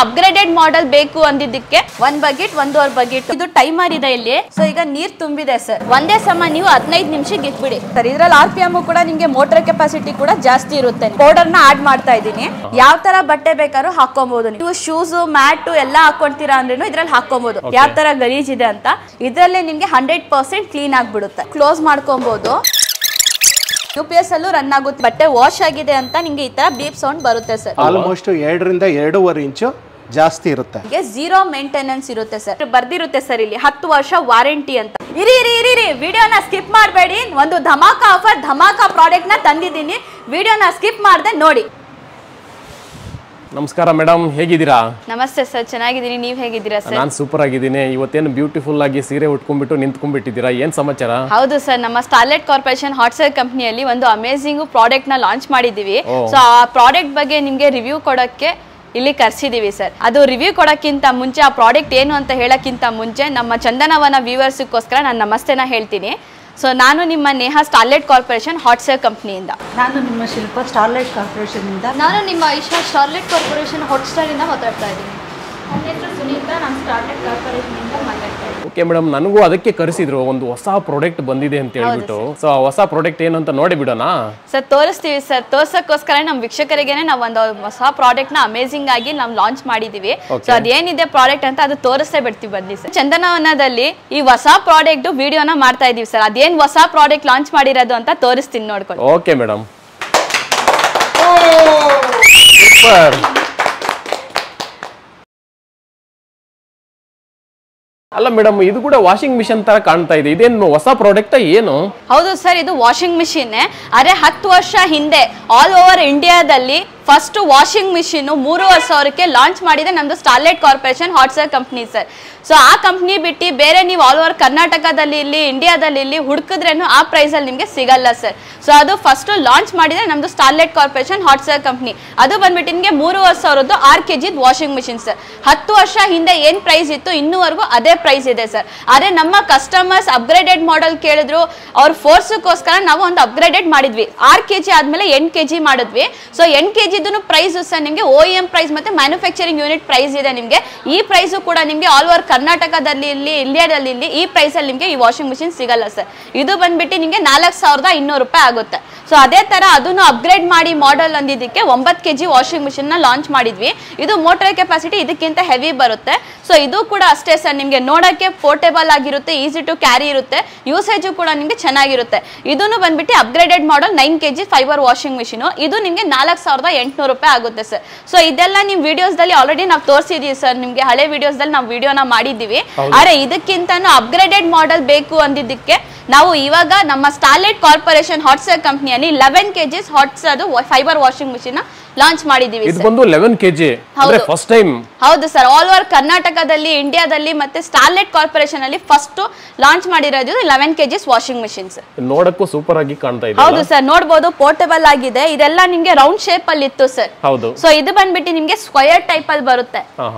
Upgraded model ಬೇಕು ಅಂದಿದ್ದಕ್ಕೆ 1 bucket 1.5 bucket ಇದು timer ಇದೆ ಇಲ್ಲಿ. ಸೊ ಈಗ ನೀರ್ ತುಂಬಿದೆ ಸರ್, ಒಂದೇ ಸಮ ನೀವು 15 ನಿಮಿಷಕ್ಕೆ ಇಟ್ಬಿಡಿ ಸರ್. ಇದ್ರಲ್ಲಿ RPM ಕೂಡ ನಿಮ್ಗೆ ಮೋಟರ್ ಕೆಪಾಸಿಟಿ ಕೂಡ ಜಾಸ್ತಿ ಇರುತ್ತೆ. ಪೌಡರ್ ನ ಆಡ್ ಮಾಡ್ತಾ ಇದೀನಿ. ಯಾವ ತರ ಬಟ್ಟೆ ಬೇಕಾದ್ರೂ ಹಾಕೊಬಹುದು ನೀವು. ಶೂಸ್ ಮ್ಯಾಟ್ ಎಲ್ಲ ಹಾಕೊಂತೀರಾ ಅಂದ್ರೂ ಇದ್ರಲ್ಲಿ ಹಾಕೊಬಹುದು. ಯಾವ ತರ ಗಲೀಜ್ ಇದೆ ಅಂತ ಇದ್ರಲ್ಲೇ ನಿಮ್ಗೆ 100% ಕ್ಲೀನ್ ಆಗ್ಬಿಡುತ್ತೆ. ಕ್ಲೋಸ್ ಮಾಡ್ಕೊಬಹುದು. UPS ಅಲ್ಲೂ ರನ್ ಆಗುತ್ತೆ. ಬಟ್ಟೆ ವಾಶ್ ಆಗಿದೆ ಅಂತ ನಿಮ್ಗೆ ಈ ತರ ಬೀಪ್ ಸೌಂಡ್ ಬರುತ್ತೆ ಸರ್. ಆಲ್ಮೋಸ್ಟ್ 2 ರಿಂದ 2.5 ಇಂಚು ಜಾಸ್ತಿ ಇರುತ್ತೆ. 0 ಮೇಂಟೆನೆನ್ಸ್ ಇರುತ್ತೆ ಸರ್. ಬರ್ದಿರುತ್ತೆ ಸರ್ ಇಲ್ಲಿ 10 ವರ್ಷ ವಾರಂಟಿ ಅಂತ. ಇರಿ ವಿಡಿಯೋನ ಸ್ಕಿಪ್ ಮಾಡಬೇಡಿ. ಒಂದು ಧಮಾಕಾ ಆಫರ್, ಧಮಾಕಾ ಪ್ರಾಡಕ್ಟ್ ನ ತಂದಿದ್ದೀನಿ. ವಿಡಿಯೋನ ಸ್ಕಿಪ್ ಮಾಡದೆ ನೋಡಿ. ನಮಸ್ಕಾರ ಮೇಡಮ್, ಹೇಗಿದ್ದೀರಾ? ನಮಸ್ತೆ ಸರ್, ಚೆನ್ನಾಗಿದ್ದೀನಿ. ನೀವು ಹೇಗಿದ್ದೀರಾ ಸರ್? ನಾನು ಸೂಪರ್ ಆಗಿದ್ದೀನಿ. ಇವತ್ತೇನು ಬ್ಯೂಟಿಫುಲ್ ಆಗಿ ಸೀರೆ ಉಟ್ಕೊಂಡ್ಬಿಟ್ಟು ನಿಂತ್ಕೊಂಡ್ಬಿಟ್ಟಿದ್ದೀರಾ, ಏನ್ ಸಮಾಚಾರ? ಹೌದು ಸರ್, ನಮ್ಮ ಸ್ಟಾರ್ಲೆಟ್ ಕಾರ್ಪೊರೇಷನ್ ಹಾಟ್ ಸೇಲ್ ಕಂಪನಿಯಲ್ಲಿ ಒಂದು ಅಮೇಜಿಂಗ್ ಪ್ರಾಡಕ್ಟ್ ನ ಲಾಂಚ್ ಮಾಡಿದೀವಿ. ಸೊ ಆ ಪ್ರಾಡಕ್ಟ್ ಬಗ್ಗೆ ನಿಮ್ಗೆ ರಿವ್ಯೂ ಕೊಡಕ್ಕೆ ಇಲ್ಲಿ ಕರ್ಸಿದೀವಿ ಸರ್. ಅದು ರಿವ್ಯೂ ಕೊಡಕ್ಕಿಂತ ಮುಂಚೆ, ಆ ಪ್ರಾಡಕ್ಟ್ ಏನು ಅಂತ ಹೇಳಕ್ಕಿಂತ ಮುಂಚೆ ನಮ್ಮ ಚಂದನವನ ವ್ಯೂವರ್ಸ್ಗೋಸ್ಕರ ನಾನು ನಮಸ್ತೆನ ಹೇಳ್ತೀನಿ. ಸೊ ನಾನು ನಿಮ್ಮ Neha starlet corporation hot sale ಕಂಪ್ನಿಯಿಂದ. ನಾನು ನಿಮ್ಮ ಶಿಲ್ಪ ಸ್ಟಾರ್ಲೆಟ್ ಕಾರ್ಪೊರೇಷನ್ ಇಂದ. ನಾನು ನಿಮ್ಮ Aisha starlet corporation hot star ಇಂದ ಮಾತಾಡ್ತಾ ಇದ್ದೀನಿ. ನನ್ನ ಹೆಸರು ಸುನೀತಾ, ನಾನು ಸ್ಟಾರ್ಲೆಟ್ ಕಾರ್ಪೊರೇಷನ್ ಇಂದ ಮಾತಾಡ್ತಾ ಇದ್ದೀನಿ. ಓಕೆ ಮೇಡಮ್, ನನಗೂ ಅದಕ್ಕೆ ಕರೆಸಿದ್ರು, ಒಂದು ಹೊಸ ಪ್ರಾಡಕ್ಟ್ ಬಂದಿದೆ ಅಂತ ಹೇಳ್ಬಿಟ್ಟು. ಸೊ ಆ ಹೊಸ ಪ್ರಾಡಕ್ಟ್ ಏನು ಅಂತ ನೋಡಿ ಬಿಡೋಣ ಸರ್. ತೋರಿಸ್ತೀವಿ ಸರ್. ತೋರ್ಸಕ್ಕೋಸ್ಕರ ನಮ್ಮ ವೀಕ್ಷಕರಿಗೆನೆ ನಾವು ಒಂದು ಹೊಸ ಪ್ರಾಡಕ್ಟ್ ನ ಅಮೇಜಿಂಗ್ ಆಗಿ ನಾವು ಲಾಂಚ್ ಮಾಡಿದೀವಿ. ಸೊ ಅದೇನಿದೆ ಪ್ರಾಡಕ್ಟ್ ಅಂತ ಅದು ತೋರಿಸ್ತೇ ಬಿಡ್ತೀವಿ, ಬನ್ನಿ ಸರ್. ಚಂದನವನದಲ್ಲಿ ಈ ಹೊಸ ಪ್ರಾಡಕ್ಟ್ ವಿಡಿಯೋನ ಮಾಡ್ತಾ ಇದೀವಿ ಸರ್. ಅದೇನ್ ಹೊಸ ಪ್ರಾಡಕ್ಟ್ ಲಾಂಚ್ ಮಾಡಿರೋದು ಅಂತ ತೋರಿಸ್ತೀನಿ, ನೋಡ್ಕೊಳ್ಳಿ. Okay madam. ಸೂಪರ್. ಅಲ್ಲ ಮೇಡಮ್, ಇದು ಕೂಡ ವಾಷಿಂಗ್ ಮಿಷಿನ್ ತರ ಕಾಣ್ತಾ ಇದೆ. ಇದೇನು ಹೊಸ ಪ್ರಾಡಕ್ಟ್ ಏನು? ಹೌದು ಸರ್, ಇದು ವಾಷಿಂಗ್ ಮಿಷಿನ್. ಅರೆ 10 ವರ್ಷ ಹಿಂದೆ ಆಲ್ ಓವರ್ ಇಂಡಿಯಾದಲ್ಲಿ ಫಸ್ಟ್ ವಾಷಿಂಗ್ ಮಿಷಿನ್ 3,500ಕ್ಕೆ ಲಾಂಚ್ ಮಾಡಿದೆ ನಮ್ದು starlet corporation hot sale company sir. So ಆ ಕಂಪ್ನಿ ಬಿಟ್ಟು ಬೇರೆ ನೀವು ಆಲ್ ಓವರ್ ಕರ್ನಾಟಕದಲ್ಲಿ ಇಲ್ಲಿ ಇಂಡಿಯಾದಲ್ಲಿ ಇಲ್ಲಿ ಹುಡುಕಿದ್ರೇನು ಆ ಪ್ರೈಸ್ ಅಲ್ಲಿ ನಿಮ್ಗೆ ಸಿಗಲ್ಲ ಸರ್. ಸೊ ಅದು ಫಸ್ಟ್ ಲಾಂಚ್ ಮಾಡಿದ್ರೆ ನಮ್ದು starlet corporation hot sale company. ಅದು ಬಂದ್ಬಿಟ್ಟು ನಿಮ್ಗೆ 3,500 6 kg ವಾಷಿಂಗ್ ಮಿಷಿನ್ ಸರ್. 10 ವರ್ಷ ಹಿಂದೆ ಏನ್ ಪ್ರೈಸ್ ಇತ್ತು ಇನ್ನೂವರೆಗೂ ಅದೇ ಪ್ರೈಸ್ ಇದೆ ಸರ್. ಆದ್ರೆ ನಮ್ಮ ಕಸ್ಟಮರ್ಸ್ ಅಪ್ಗ್ರೇಡೆಡ್ ಮಾಡೆಲ್ ಕೇಳಿದ್ರು, ಅವ್ರ ಫೋರ್ಸ್ಗೋಸ್ಕರ ನಾವು ಒಂದು ಅಪ್ಗ್ರೇಡೆಡ್ ಮಾಡಿದ್ವಿ. 6 kg ಆದ್ಮೇಲೆ 8 kg ಮಾಡಿದ್ವಿ. ಸೊ 8 kg ಪ್ರೈಸ್ ಸರ್ ನಿಮ್ಗೆ OEM ಪ್ರೈಸ್ ಮತ್ತೆ ಮ್ಯಾನುಫ್ಯಾಕ್ಚರಿಂಗ್ ಯೂನಿಟ್ ಪ್ರೈಸ್ ಇದೆ ನಿಮ್ಗೆ. ಈ ಪ್ರೈಸ್ ಕೂಡ ನಿಮ್ಗೆ ಆಲ್ ಓವರ್ ಕರ್ನಾಟಕದಲ್ಲಿ ಇಲ್ಲಿ ಇಂಡಿಯಾದಲ್ಲಿ ಇಲ್ಲಿ ಈ ಪ್ರೈಸ್ ಅಲ್ಲಿ ನಿಮ್ಗೆ ಈ ವಾಷಿಂಗ್ ಮಿಷಿನ್ ಸಿಗಲ್ಲ ಸರ್. ಇದು ಬಂದ್ಬಿಟ್ಟು ನಿಮ್ಗೆ 4,200 ರೂಪಾಯಿ ಆಗುತ್ತೆ. ಸೊ ಅದೇ ತರ ಅದನ್ನು ಅಪ್ಗ್ರೇಡ್ ಮಾಡಿ ಮಾಡೆಲ್ ಅಂದಿದ್ದಕ್ಕೆ 9 kg ವಾಷಿಂಗ್ ಮಿಷಿನ್ ನ ಲಾಂಚ್ ಮಾಡಿದ್ವಿ. ಇದು ಮೋಟರ್ ಕೆಪಾಸಿಟಿ ಇದಕ್ಕಿಂತ ಹೆವಿ ಬರುತ್ತೆ. ಸೊ ಇದು ಕೂಡ ಅಷ್ಟೇ ಸರ್, ನಿಮ್ಗೆ ನೋಡಕ್ಕೆ ಪೋರ್ಟೇಬಲ್ ಆಗಿರುತ್ತೆ, ಈಸಿ ಟು ಕ್ಯಾರಿ ಇರುತ್ತೆ, ಯೂಸೇಜ್ ಕೂಡ ನಿಮ್ಗೆ ಚೆನ್ನಾಗಿರುತ್ತೆ. ಇದನ್ನು ಬಂದ್ಬಿಟ್ಟು upgraded model 9 kg fibre washing machine. ಇದು ನಿಮ್ಗೆ 4,800 ರೂಪಾಯಿ ಆಗುತ್ತೆ ಸರ್. ಸೊ ಇದೆಲ್ಲ ನಿಮ್ ವಿಡಿಯೋಸ್ ದಲ್ಲಿ ಆಲ್ರೆಡಿ ನಾವು ತೋರಿಸಿದೀವಿ ಸರ್. ನಿಮ್ಗೆ ಹಳೆ ವಿಡಿಯೋಸ್ ದಲ್ಲಿ ನಾವು ವಿಡಿಯೋನ ಮಾಡಿದೀವಿ. ಆದ್ರೆ ಇದಕ್ಕಿಂತಾನು ಅಪ್ಗ್ರೇಡೆಡ್ ಮಾಡೆಲ್ ಬೇಕು ಅಂದಿದ್ದಕ್ಕೆ ನಾವು ಇವಾಗ ನಮ್ಮ ಸ್ಟಾರ್ಲೆಟ್ ಕಾರ್ಪೊರೇಷನ್ ಹಾಟ್ ಸೇಲ್ ಕಂಪನಿಯಲ್ಲಿ 11 kg hot sale fibre washing machine launch ಮಾಡಿದೀವಿ. ಇದು ಬಂದು 11 kg ಅಂದ್ರೆ ಫಸ್ಟ್ ಟೈಮ್. ಹೌದು ಸರ್, ಆಲ್ ಓವರ್ ಕರ್ನಾಟಕದಲ್ಲಿ ಇಂಡಿಯಾದಲ್ಲಿ ಮತ್ತೆ ಸ್ಟಾರ್ಲೆಟ್ ಕಾರ್ಪೊರೇಷನ್ ಅಲ್ಲಿ ಫಸ್ಟ್ ಲಾಂಚ್ ಮಾಡಿರೋದು 11 kg ವಾಷಿಂಗ್ ಮಿಷಿನ್ಸ್. ನೋಡಕ್ಕೂ ಸೂಪರ್ ಆಗಿ ಕಾಣ್ತಾ ಇದೆ. ಹೌದು ಸರ್, ನೋಡಬಹುದು ಪೋರ್ಟೇಬಲ್ ಆಗಿದೆ. ಇದೆಲ್ಲ ನಿಮ್ಗೆ ರೌಂಡ್ ಶೇಪ್ ಅಲ್ಲಿ ಇತ್ತು ಸರ್. ಹೌದು. ಸೊ ಇದು ಬಂದ್ಬಿಟ್ಟು ನಿಮ್ಗೆ ಸ್ಕ್ವೇರ್ ಟೈಪ್ ಅಲ್ಲಿ ಬರುತ್ತೆ.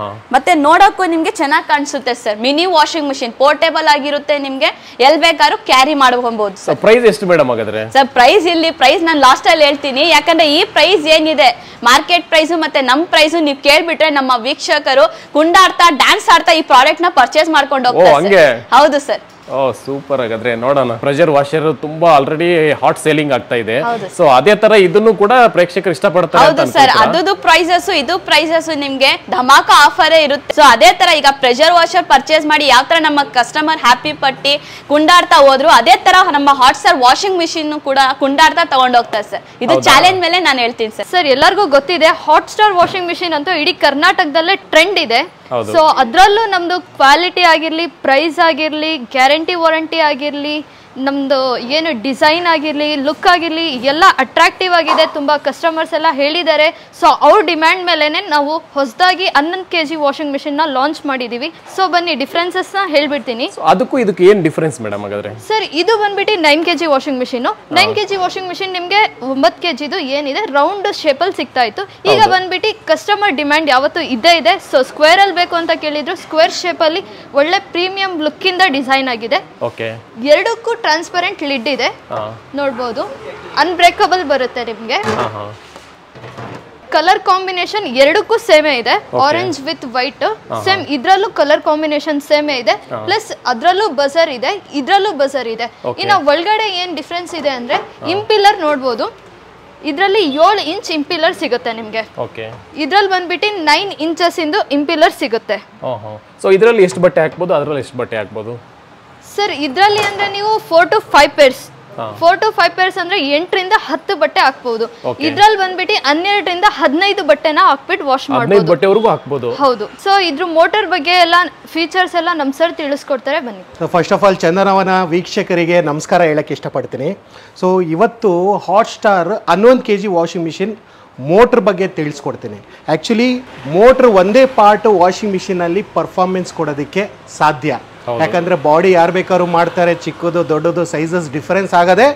ಮತ್ತೆ ನೋಡಕ್ಕೂ ನಿಮ್ಗೆ ಚೆನ್ನಾಗಿ ಕಾಣಿಸುತ್ತೆ sir. Mini washing machine portable ಆಗಿರುತ್ತೆ, ನಿಮ್ಗೆ ಎಲ್ ಬೇಕಾದ್ರೂ ಕ್ಯಾರಿ ಮಾಡಬಹುದು ಸರ್. ಪ್ರೈಸ್ ಎಷ್ಟು ಮೇಡಮ್ ಹಾಗಾದ್ರೆ? ಸರ್ ಪ್ರೈಸ್ ಇಲ್ಲಿ ಪ್ರೈಸ್ ನಾನು ಲಾಸ್ಟ್ ಅಲ್ಲಿ ಹೇಳ್ತೀನಿ. ಯಾಕಂದ್ರೆ ಈ ಪ್ರೈಸ್ ಏನಿದೆ ಮಾರ್ಕೆಟ್ ಪ್ರೈಸ್ ಮತ್ತೆ ನಮ್ ಪ್ರೈಸ್ ನೀವು ಕೇಳ್ಬಿಟ್ರೆ ನಮ್ಮ ವೀಕ್ಷಕರು ಕುಂಡಾಡ್ತಾ ಡ್ಯಾನ್ಸ್ ಆಡ್ತಾ ಈ ಪ್ರಾಡಕ್ಟ್ ನ ಪರ್ಚೇಸ್ ಮಾಡ್ಕೊಂಡು ಹೋಗ್ತಾರೆ. ಹೌದು ಸರ್. ಓ ಸೂಪರ್. ಹಾಗಾದ್ರೆ ನೋಡೋಣ. ಪ್ರೆಷರ್ ವಾಷರ್ ತುಂಬಾ ಆಲ್ರೆಡಿ ಹಾಟ್ ಸೇಲಿಂಗ್ ಆಗ್ತಾ ಇದೆ. ಸೊ ಅದೇ ತರ ಇದನ್ನು ಕೂಡ ಪ್ರೇಕ್ಷಕರು ಇಷ್ಟಪಡ್ತಾರೆ. ಹೌದು ಸರ್, ಅದು ಪ್ರೈಸಸ್ ಇದು ಪ್ರೈಸಸ್ ನಿಮ್ಗೆ ಧಮಾಕಾ ಆಫರ್ ಇರುತ್ತೆ. ಸೊ ಅದೇ ತರ ಈಗ ಪ್ರೆಷರ್ ವಾಷರ್ ಪರ್ಚೇಸ್ ಮಾಡಿ ಯಾವ ತರ ನಮ್ಮ ಕಸ್ಟಮರ್ ಹ್ಯಾಪಿ ಪಟ್ಟಿ ಕುಂಡಾಡ್ತಾ ಹೋದ್ರು, ಅದೇ ತರ ನಮ್ಮ ಹಾಟ್ ಸ್ಟಾರ್ ವಾಷಿಂಗ್ ಮಿಷಿನ್ ಕೂಡ ಕುಂಡಾಡ್ತಾ ತಗೊಂಡೋಗ್ತಾರೆ ಸರ್. ಇದು ಚಾಲೆಂಜ್ ಮೇಲೆ ನಾನು ಹೇಳ್ತೀನಿ ಸರ್. ಸರ್ ಎಲ್ಲರಿಗೂ ಗೊತ್ತಿದೆ ಹಾಟ್ ಸ್ಟಾರ್ ವಾಷಿಂಗ್ ಮಿಷಿನ್ ಅಂತೂ ಇಡೀ ಕರ್ನಾಟಕದಲ್ಲೇ ಟ್ರೆಂಡ್ ಇದೆ. ಸೊ ಅದರಲ್ಲೂ ನಮ್ದು ಕ್ವಾಲಿಟಿ ಆಗಿರ್ಲಿ, ಪ್ರೈಸ್ ಆಗಿರ್ಲಿ, ಗ್ಯಾರಂಟಿ ವಾರಂಟಿ ಆಗಿರ್ಲಿ, ನಮ್ದು ಏನು ಡಿಸೈನ್ ಆಗಿರ್ಲಿ, ಲುಕ್ ಆಗಿರ್ಲಿ ಎಲ್ಲ ಅಟ್ರಾಕ್ಟಿವ್ ಆಗಿದೆ. ತುಂಬಾ ಕಸ್ಟಮರ್ಸ್ ಎಲ್ಲ ಹೇಳಿದ್ದಾರೆ. ಸೊ ಅವ್ರ ಡಿಮ್ಯಾಂಡ್ ಮೇಲೆನೆ ನಾವು ಹೊಸದಾಗಿ 11 kg ವಾಷಿಂಗ್ ಮಿಷಿನ್ ನ ಲಾಂಚ್ ಮಾಡಿದೀವಿ. ಸೊ ಬನ್ನಿ ಡಿಫ್ರೆನ್ಸಸ್ ನ ಹೇಳ್ಬಿಡ್ತೀನಿ. ಅದಕ್ಕೂ ಇದಕ್ಕೆ ಏನ್ ಡಿಫರೆನ್ಸ್ ಮೇಡಮ್ ಹಾಗಾದ್ರೆ? ಸರ್ ಇದು ಬಂದ್ಬಿಟ್ಟು 9 kg washing machine. 9 kg washing machine ನಿಮ್ಗೆ 9 kg ಏನಿದೆ ರೌಂಡ್ ಶೇಪ್ ಅಲ್ಲಿ ಸಿಗ್ತಾ ಇತ್ತು. ಈಗ ಬಂದ್ಬಿಟ್ಟು ಕಸ್ಟಮರ್ ಡಿಮ್ಯಾಂಡ್ ಯಾವತ್ತೂ ಇದ್ದೇ ಇದೆ. ಸೊ ಸ್ಕ್ವೇರ್ ಅಲ್ಲಿ ಬೇಕು ಅಂತ ಕೇಳಿದ್ರು, ಸ್ಕ್ವೇರ್ ಶೇಪ್ ಅಲ್ಲಿ ಒಳ್ಳೆ ಪ್ರೀಮಿಯಂ ಲುಕ್ ಇಂದ ಡಿಸೈನ್ ಆಗಿದೆ. ಎರಡಕ್ಕೂ ಟ್ರಾನ್ಸ್ಪರೆಂಟ್ ಲಿಡ್ ಇದೆ, ನೋಡಬಹುದು. ಅನ್ಬ್ರೇಕಬಲ್ ಬರುತ್ತೆ ನಿಮ್ಗೆ. ಕಲರ್ ಕಾಂಬಿನೇಷನ್ ಎರಡಕ್ಕೂ ಸೇಮೇ ಇದೆ, ಆರೆಂಜ್ ವಿತ್ ವೈಟ್ ಸೇಮ್. ಇದ್ರಲ್ಲೂ ಕಲರ್ ಕಾಂಬಿನೇಷನ್ ಸೇಮೇ ಇದೆ, ಪ್ಲಸ್ ಅದ್ರಲ್ಲೂ ಬಜರ್ ಇದೆ, ಇದ್ರಲ್ಲೂ ಬಜರ್ ಇದೆ. ಇನ್ನು ಒಳಗಡೆ ಏನ್ ಡಿಫ್ರೆನ್ಸ್ ಇದೆ ಅಂದ್ರೆ ಇಂಪಿಲ್ಲರ್ ನೋಡ್ಬೋದು, ಇದರಲ್ಲಿ 7 ಇಂಚ್ ಇಂಪಿಲ್ಲರ್ ಸಿಗುತ್ತೆ ನಿಮಗೆ. ಇದ್ರಲ್ಲಿ ಬಂದ್ಬಿಟ್ಟು 9 ಇಂಚಸ್ ಇಂದು ಇಂಪಿಲ್ಲರ್ ಸಿಗುತ್ತೆ. ಸೊ ಇದರಲ್ಲಿ ಎಷ್ಟು ಬಟ್ಟೆ ಹಾಕ್ಬೋದು, ಅದರಲ್ಲಿ ಎಷ್ಟು ಬಟ್ಟೆ ಹಾಕ್ಬೋದು ಸರ್? ಇದರಲ್ಲಿ ಅಂದ್ರೆ ನೀವು 4 to 5 ಪೇರ್ಸ್, 4 to 5 ಪೇರ್ಸ್ ಅಂದ್ರೆ 8 ರಿಂದ 10 ಬಟ್ಟೆ ಹಾಕ್ಬಹುದು. ಇದ್ರಲ್ಲಿ ಬಂದ್ಬಿಟ್ಟು 12 ರಿಂದ 15 ಬಟ್ಟೆನ ಹಾಕ್ಬಿಟ್ಟು ವಾಶ್ ಮಾಡಬಹುದು, 15 ಬಟ್ಟೆವರೆಗೂ ಹಾಕ್ಬೋದು. ಹೌದು. ಸೊ ಇದ್ರ ಮೋಟರ್ ಬಗ್ಗೆ ಎಲ್ಲ ಫೀಚರ್ಸ್ ಎಲ್ಲ ನಮ್ ಸರ್ ತಿಳಿಸ್ಕೊಡ್ತಾರೆ, ಬನ್ನಿ. ಫಸ್ಟ್ ಆಫ್ ಆಲ್ ಚಂದನವನ ವೀಕ್ಷಕರಿಗೆ ನಮಸ್ಕಾರ ಹೇಳಕ್ಕೆ ಇಷ್ಟಪಡ್ತೀನಿ. ಸೊ ಇವತ್ತು hot star 11 kg washing machine motor ಬಗ್ಗೆ ತಿಳಿಸ್ಕೊಡ್ತೀನಿ. ಆ್ಯಕ್ಚುಲಿ ಮೋಟ್ರ್ ಒಂದೇ ಪಾರ್ಟ್ ವಾಷಿಂಗ್ ಮಿಷಿನಲ್ಲಿ ಪರ್ಫಾರ್ಮೆನ್ಸ್ ಕೊಡೋದಕ್ಕೆ ಸಾಧ್ಯ. ಯಾಕಂದರೆ ಬಾಡಿ ಯಾರು ಬೇಕಾದ್ರೂ ಮಾಡ್ತಾರೆ, ಚಿಕ್ಕದು ದೊಡ್ಡದು ಸೈಜಸ್ ಡಿಫರೆನ್ಸ್ ಆಗದೆ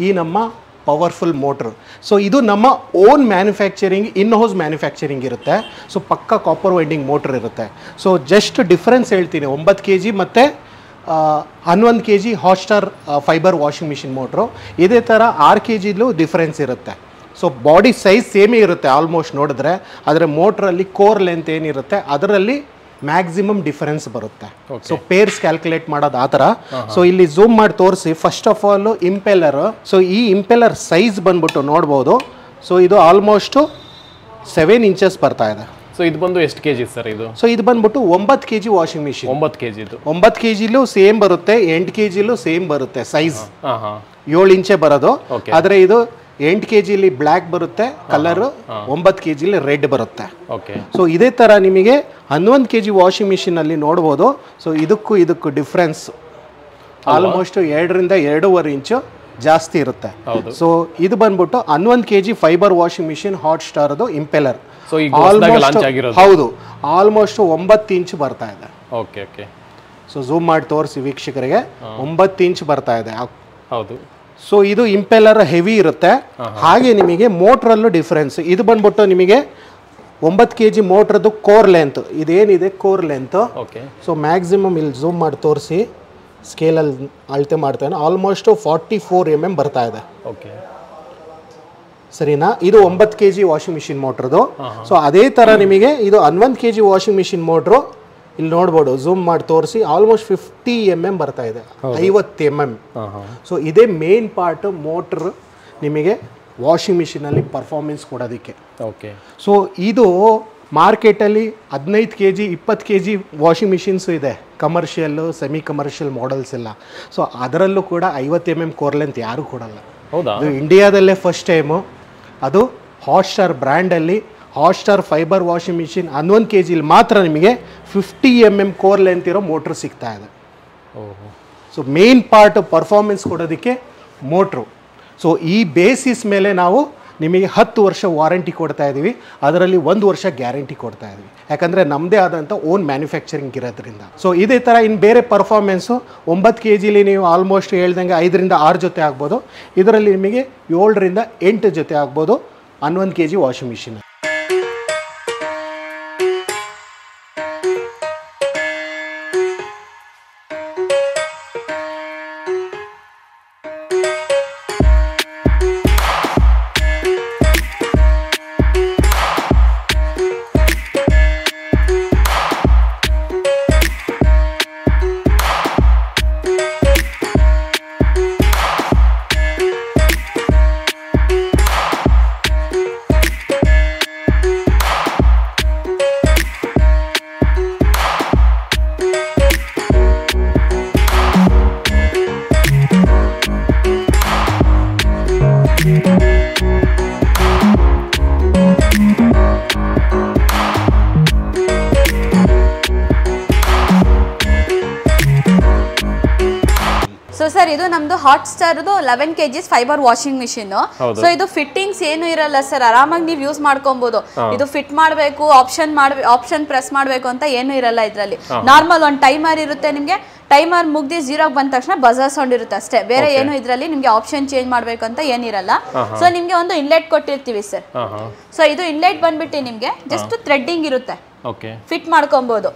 ಈ ನಮ್ಮ ಪವರ್ಫುಲ್ ಮೋಟ್ರ್. ಸೊ ಇದು ನಮ್ಮ own manufacturing, in house manufacturing ಇರುತ್ತೆ. ಸೊ ಪಕ್ಕ ಕಾಪರ್ ವೈಂಡಿಂಗ್ ಮೋಟ್ರ್ ಇರುತ್ತೆ. ಸೊ ಜಸ್ಟ್ ಡಿಫ್ರೆನ್ಸ್ ಹೇಳ್ತೀನಿ, 9 kg ಮತ್ತು 11 kg hot Star fibre washing machine motor. ಇದೇ ಥರ 6 kgಲೂ ಡಿಫ್ರೆನ್ಸ್ ಇರುತ್ತೆ. ಸೊ ಬಾಡಿ ಸೈಜ್ ಸೇಮೇ ಇರುತ್ತೆ ಆಲ್ಮೋಸ್ಟ್ ನೋಡಿದ್ರೆ, ಆದರೆ ಮೋಟ್ರಲ್ಲಿ ಕೋರ್ ಲೆಂತ್ ಏನಿರುತ್ತೆ ಅದರಲ್ಲಿ ಮ್ಯಾಕ್ಸಿಮಮ್ ಡಿಫರೆನ್ಸ್ ಬರುತ್ತೆ. ಸೊ ಪೇರ್ಸ್ ಕ್ಯಾಲ್ಕುಲೇಟ್ ಮಾಡೋದು ಆ ಥರ. ಸೊ ಇಲ್ಲಿ ಝೂಮ್ ಮಾಡಿ ತೋರಿಸಿ. First of all impeller. So ಈ ಇಂಪೆಲ್ಲರ್ ಸೈಜ್ ಬಂದ್ಬಿಟ್ಟು ನೋಡ್ಬೋದು. ಸೊ ಇದು ಆಲ್ಮೋಸ್ಟು 7 ಇಂಚಸ್ ಬರ್ತಾ ಇದೆ. ಸೊ ಇದು ಬಂದು ಎಷ್ಟು ಕೆಜಿ ಸರ್ ಇದು? ಸೊ ಇದು ಬಂದ್ಬಿಟ್ಟು 9 kg ವಾಷಿಂಗ್ ಮಿಷಿನ್. 9 kg ಇದು 9 kgಲೂ ಸೇಮ್ ಬರುತ್ತೆ, 8 kgಲೂ ಸೇಮ್ ಬರುತ್ತೆ. ಸೈಜ್ 7 ಇಂಚೇ ಬರೋದು. ಆದರೆ ಇದು 8 kgಲಿ ಬ್ಲ್ಯಾಕ್ ಬರುತ್ತೆ ಕಲರ್, 9 kgಲಿ ರೆಡ್ ಬರುತ್ತೆ. ಸೊ ಇದೇ ಥರ ನಿಮಗೆ 11 kg ವಾಷಿಂಗ್ ಮಿಷಿನಲ್ಲಿ ನೋಡ್ಬೋದು. ಸೊ ಇದಕ್ಕೂ ಡಿಫ್ರೆನ್ಸ್ ಆಲ್ಮೋಸ್ಟ್ 2 ರಿಂದ 2.5 ಇಂಚು ಜಾಸ್ತಿ ಇರುತ್ತೆ. ಸೊ ಇದು ಬಂದ್ಬಿಟ್ಟು 11 kg fibre washing machine hot ಸ್ಟಾರ್ದು ಇಂಪೆಲ್ಲರ್. ಹೌದು, ಆಲ್ಮೋಸ್ಟ್ 9 ಇಂಚ್ ಬರ್ತಾ ಇದೆ. ಸೊ ಝೂಮ್ ಮಾಡಿ ತೋರಿಸಿ ವೀಕ್ಷಕರಿಗೆ, 9 ಇಂಚ್ ಬರ್ತಾ ಇದೆ. ಹೌದು. ಸೊ ಇದು ಇಂಪೆಲ್ಲರ್ ಹೆವಿ ಇರುತ್ತೆ. ಹಾಗೆ ನಿಮಗೆ ಮೋಟ್ರಲ್ಲೂ ಡಿಫ್ರೆನ್ಸ್. ಇದು ಬಂದ್ಬಿಟ್ಟು ನಿಮಗೆ 9 kg ಮೋಟ್ರದ್ದು ಕೋರ್ ಲೆಂತ್ ಇದೇನಿದೆ, ಕೋರ್ ಲೆಂತ್. ಸೊ ಮ್ಯಾಕ್ಸಿಮಮ್ ಇಲ್ಲಿ ಝೂಮ್ ಮಾಡಿ ತೋರಿಸಿ, ಸ್ಕೇಲಲ್ಲಿ ಅಳತೆ ಮಾಡ್ತೇನೆ, ಆಲ್ಮೋಸ್ಟ್ 44 mm ಬರ್ತಾ ಇದೆ. ಸರಿನಾ? ಇದು 9 kg ವಾಷಿಂಗ್ ಮಿಷಿನ್ ಮೋಟ್ರದು. ಸೊ ಅದೇ ಥರ ನಿಮಗೆ ಇದು 11 kg ವಾಷಿಂಗ್ ಮಿಷಿನ್ ಮೋಟ್ರು ಇಲ್ಲಿ ನೋಡ್ಬೋದು, ಝೂಮ್ ಮಾಡಿ ತೋರಿಸಿ, ಆಲ್ಮೋಸ್ಟ್ 50 mm ಬರ್ತಾ ಇದೆ, 50 mm. ಸೊ ಇದೇ ಮೇನ್ ಪಾರ್ಟ್ ಮೋಟ್ರ್ ನಿಮಗೆ ವಾಷಿಂಗ್ ಮಿಷಿನಲ್ಲಿ ಪರ್ಫಾರ್ಮೆನ್ಸ್ ಕೊಡೋದಕ್ಕೆ. ಸೊ ಇದು ಮಾರ್ಕೆಟಲ್ಲಿ 15 kg 20 kg ವಾಷಿಂಗ್ ಮಿಷಿನ್ಸು ಇದೆ, ಕಮರ್ಷಿಯಲ್ಲು ಸೆಮಿ ಕಮರ್ಷಿಯಲ್ ಮಾಡೆಲ್ಸ್ ಎಲ್ಲ. ಸೊ ಅದರಲ್ಲೂ ಕೂಡ 50 mm ಕೋರ್ ಲೆಂತ್ ಯಾರೂ ಕೊಡಲ್ಲ. ಇದು ಇಂಡಿಯಾದಲ್ಲೇ ಫಸ್ಟ್ ಟೈಮು. ಅದು ಹಾಟ್ ಸ್ಟಾರ್ ಬ್ರ್ಯಾಂಡಲ್ಲಿ Hot Star fibre washing machine 11 kgಲಿ ಮಾತ್ರ ನಿಮಗೆ 50 mm ಕೋರ್ ಲೆಂತ್ ಇರೋ ಮೋಟ್ರ್ ಸಿಗ್ತಾ ಇದೆ. ಸೊ ಮೇನ್ ಪಾರ್ಟ್ ಪರ್ಫಾರ್ಮೆನ್ಸ್ ಕೊಡೋದಕ್ಕೆ ಮೋಟ್ರು. ಸೊ ಈ ಬೇಸಿಸ್ ಮೇಲೆ ನಾವು ನಿಮಗೆ 10 ವರ್ಷ ವಾರಂಟಿ ಕೊಡ್ತಾ ಇದ್ದೀವಿ, ಅದರಲ್ಲಿ 1 ವರ್ಷ ಗ್ಯಾರಂಟಿ ಕೊಡ್ತಾ ಇದ್ದೀವಿ. ಯಾಕಂದರೆ ನಮ್ಮದೇ ಆದಂಥ ಓನ್ ಮ್ಯಾನುಫ್ಯಾಕ್ಚರಿಂಗ್ ಇರೋದ್ರಿಂದ. ಸೊ ಇದೇ ಥರ ಇನ್ನು ಬೇರೆ ಪರ್ಫಾರ್ಮೆನ್ಸು 9 kgಲಿ ನೀವು ಆಲ್ಮೋಸ್ಟ್ ಹೇಳ್ದಂಗೆ 5 ರಿಂದ 6 ಜೊತೆ ಆಗ್ಬೋದು, ಇದರಲ್ಲಿ ನಿಮಗೆ 7 ರಿಂದ 8 ಜೊತೆ ಆಗ್ಬೋದು 11 kg washing machine. So sir ಇದು ನಮ್ದು ಹಾಟ್ ಸ್ಟಾರ್ದು 11 kg fibre washing machine. So ಇದು ಫಿಟ್ಟಿಂಗ್ಸ್ ಏನು ಇರಲ್ಲ ಸರ್, ಆರಾಮಾಗಿ ನೀವು ಯೂಸ್ ಮಾಡ್ಕೊಬಹುದು. ಇದು ಫಿಟ್ ಮಾಡಬೇಕು, ಆಪ್ಷನ್ ಪ್ರೆಸ್ ಮಾಡಬೇಕು ಅಂತ ಏನು ಇರಲ್ಲ ಇದರಲ್ಲಿ. ನಾರ್ಮಲ್ ಒಂದು ಟೈಮರ್ ಇರುತ್ತೆ ನಿಮಗೆ, ಟೈಮರ್ ಮುಗ್ದಿ 0 ಬಂದ ತಕ್ಷಣ ಬಜರ್ ಸೌಂಡ್ ಇರುತ್ತೆ ಅಷ್ಟೇ, ಬೇರೆ ಏನು ಇದರಲ್ಲಿ ನಿಮಗೆ ಆಪ್ಷನ್ ಚೇಂಜ್ ಮಾಡಬೇಕು ಅಂತ ಏನಿರಲ್ಲ. ಸೊ ನಿಮಗೆ ಒಂದು ಇನ್ಲೆಟ್ ಕೊಟ್ಟಿರ್ತೀವಿ ಸರ್. ಸೊ ಇದು ಇನ್ಲೆಟ್ ಬಂದ್ಬಿಟ್ಟು ನಿಮಗೆ ಜಸ್ಟ್ ಥ್ರೆಡ್ಡಿಂಗ್ ಇರುತ್ತೆ, ಫಿಟ್ ಮಾಡ್ಕೊಬಹುದು.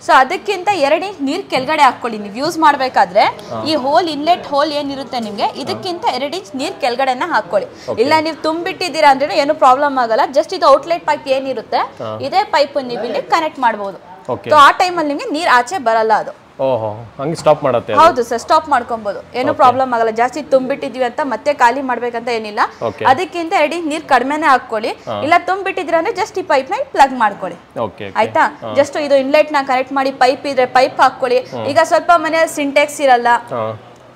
ಸೊ ಅದಕ್ಕಿಂತ 2 ಇಂಚ್ ನೀರ್ ಕೆಳಗಡೆ ಹಾಕೊಳ್ಳಿ ನೀವು ಯೂಸ್ ಮಾಡ್ಬೇಕಾದ್ರೆ. ಈ ಹೋಲ್ ಇನ್ಲೆಟ್ ಹೋಲ್ ಏನಿರುತ್ತೆ ನಿಮ್ಗೆ ಇದಕ್ಕಿಂತ 2 ಇಂಚ್ ನೀರ್ ಕೆಳಗಡೆನ ಹಾಕೊಳ್ಳಿ. ಇಲ್ಲ ನೀವು ತುಂಬಿಟ್ಟಿದ್ದೀರಾ ಅಂದ್ರೆ ಏನು ಪ್ರಾಬ್ಲಮ್ ಆಗಲ್ಲ. ಜಸ್ಟ್ ಇದು ಔಟ್ಲೆಟ್ ಪೈಪ್ ಏನಿರುತ್ತೆ ಇದೇ ಪೈಪ್ ನೀವು ಇಲ್ಲಿ ಕನೆಕ್ಟ್ ಮಾಡಬಹುದು. ಸೊ ಆ ಟೈಮಲ್ಲಿ ನಿಮ್ಗೆ ನೀರ್ ಆಚೆ ಬರಲ್ಲ ಅದು. ಓಹೋ ಹಂಗೆ ಸ್ಟಾಪ್ ಮಾಡುತ್ತೆ. ಹೌದು ಸರ್, ಸ್ಟಾಪ್ ಮಾಡ್ಕೊಬಹುದು, ಏನು ಪ್ರಾಬ್ಲಮ್ ಆಗಲ್ಲ. ಜಾಸ್ತಿ ತುಂಬಿಟ್ಟಿದ್ವಿ ಅಂತ ಮತ್ತೆ ಖಾಲಿ ಮಾಡ್ಬೇಕಂತ ಏನಿಲ್ಲ. ಅದಕ್ಕಿಂತ 2 ಇಂಚ್ ನೀರ್ ಕಡಿಮೆನೆ ಹಾಕೊಳ್ಳಿ. ಇಲ್ಲ ತುಂಬಿಟ್ಟಿದ್ರ ಅಂದ್ರೆ ಜಸ್ಟ್ ಈ ಪೈಪ್ ನ ಪ್ಲಗ್ ಮಾಡ್ಕೊಳ್ಳಿ, ಆಯ್ತಾ. ಜಸ್ಟ್ ಇದು ಇನ್ಲೆಟ್ ನ ಕನೆಕ್ಟ್ ಮಾಡಿ ಪೈಪ್ ಇದ್ರೆ ಪೈಪ್ ಹಾಕೊಳ್ಳಿ. ಈಗ ಸ್ವಲ್ಪ ಮನೆಯಲ್ಲಿ ಸಿಂಟೆಕ್ಸ್ ಇರಲ್ಲ,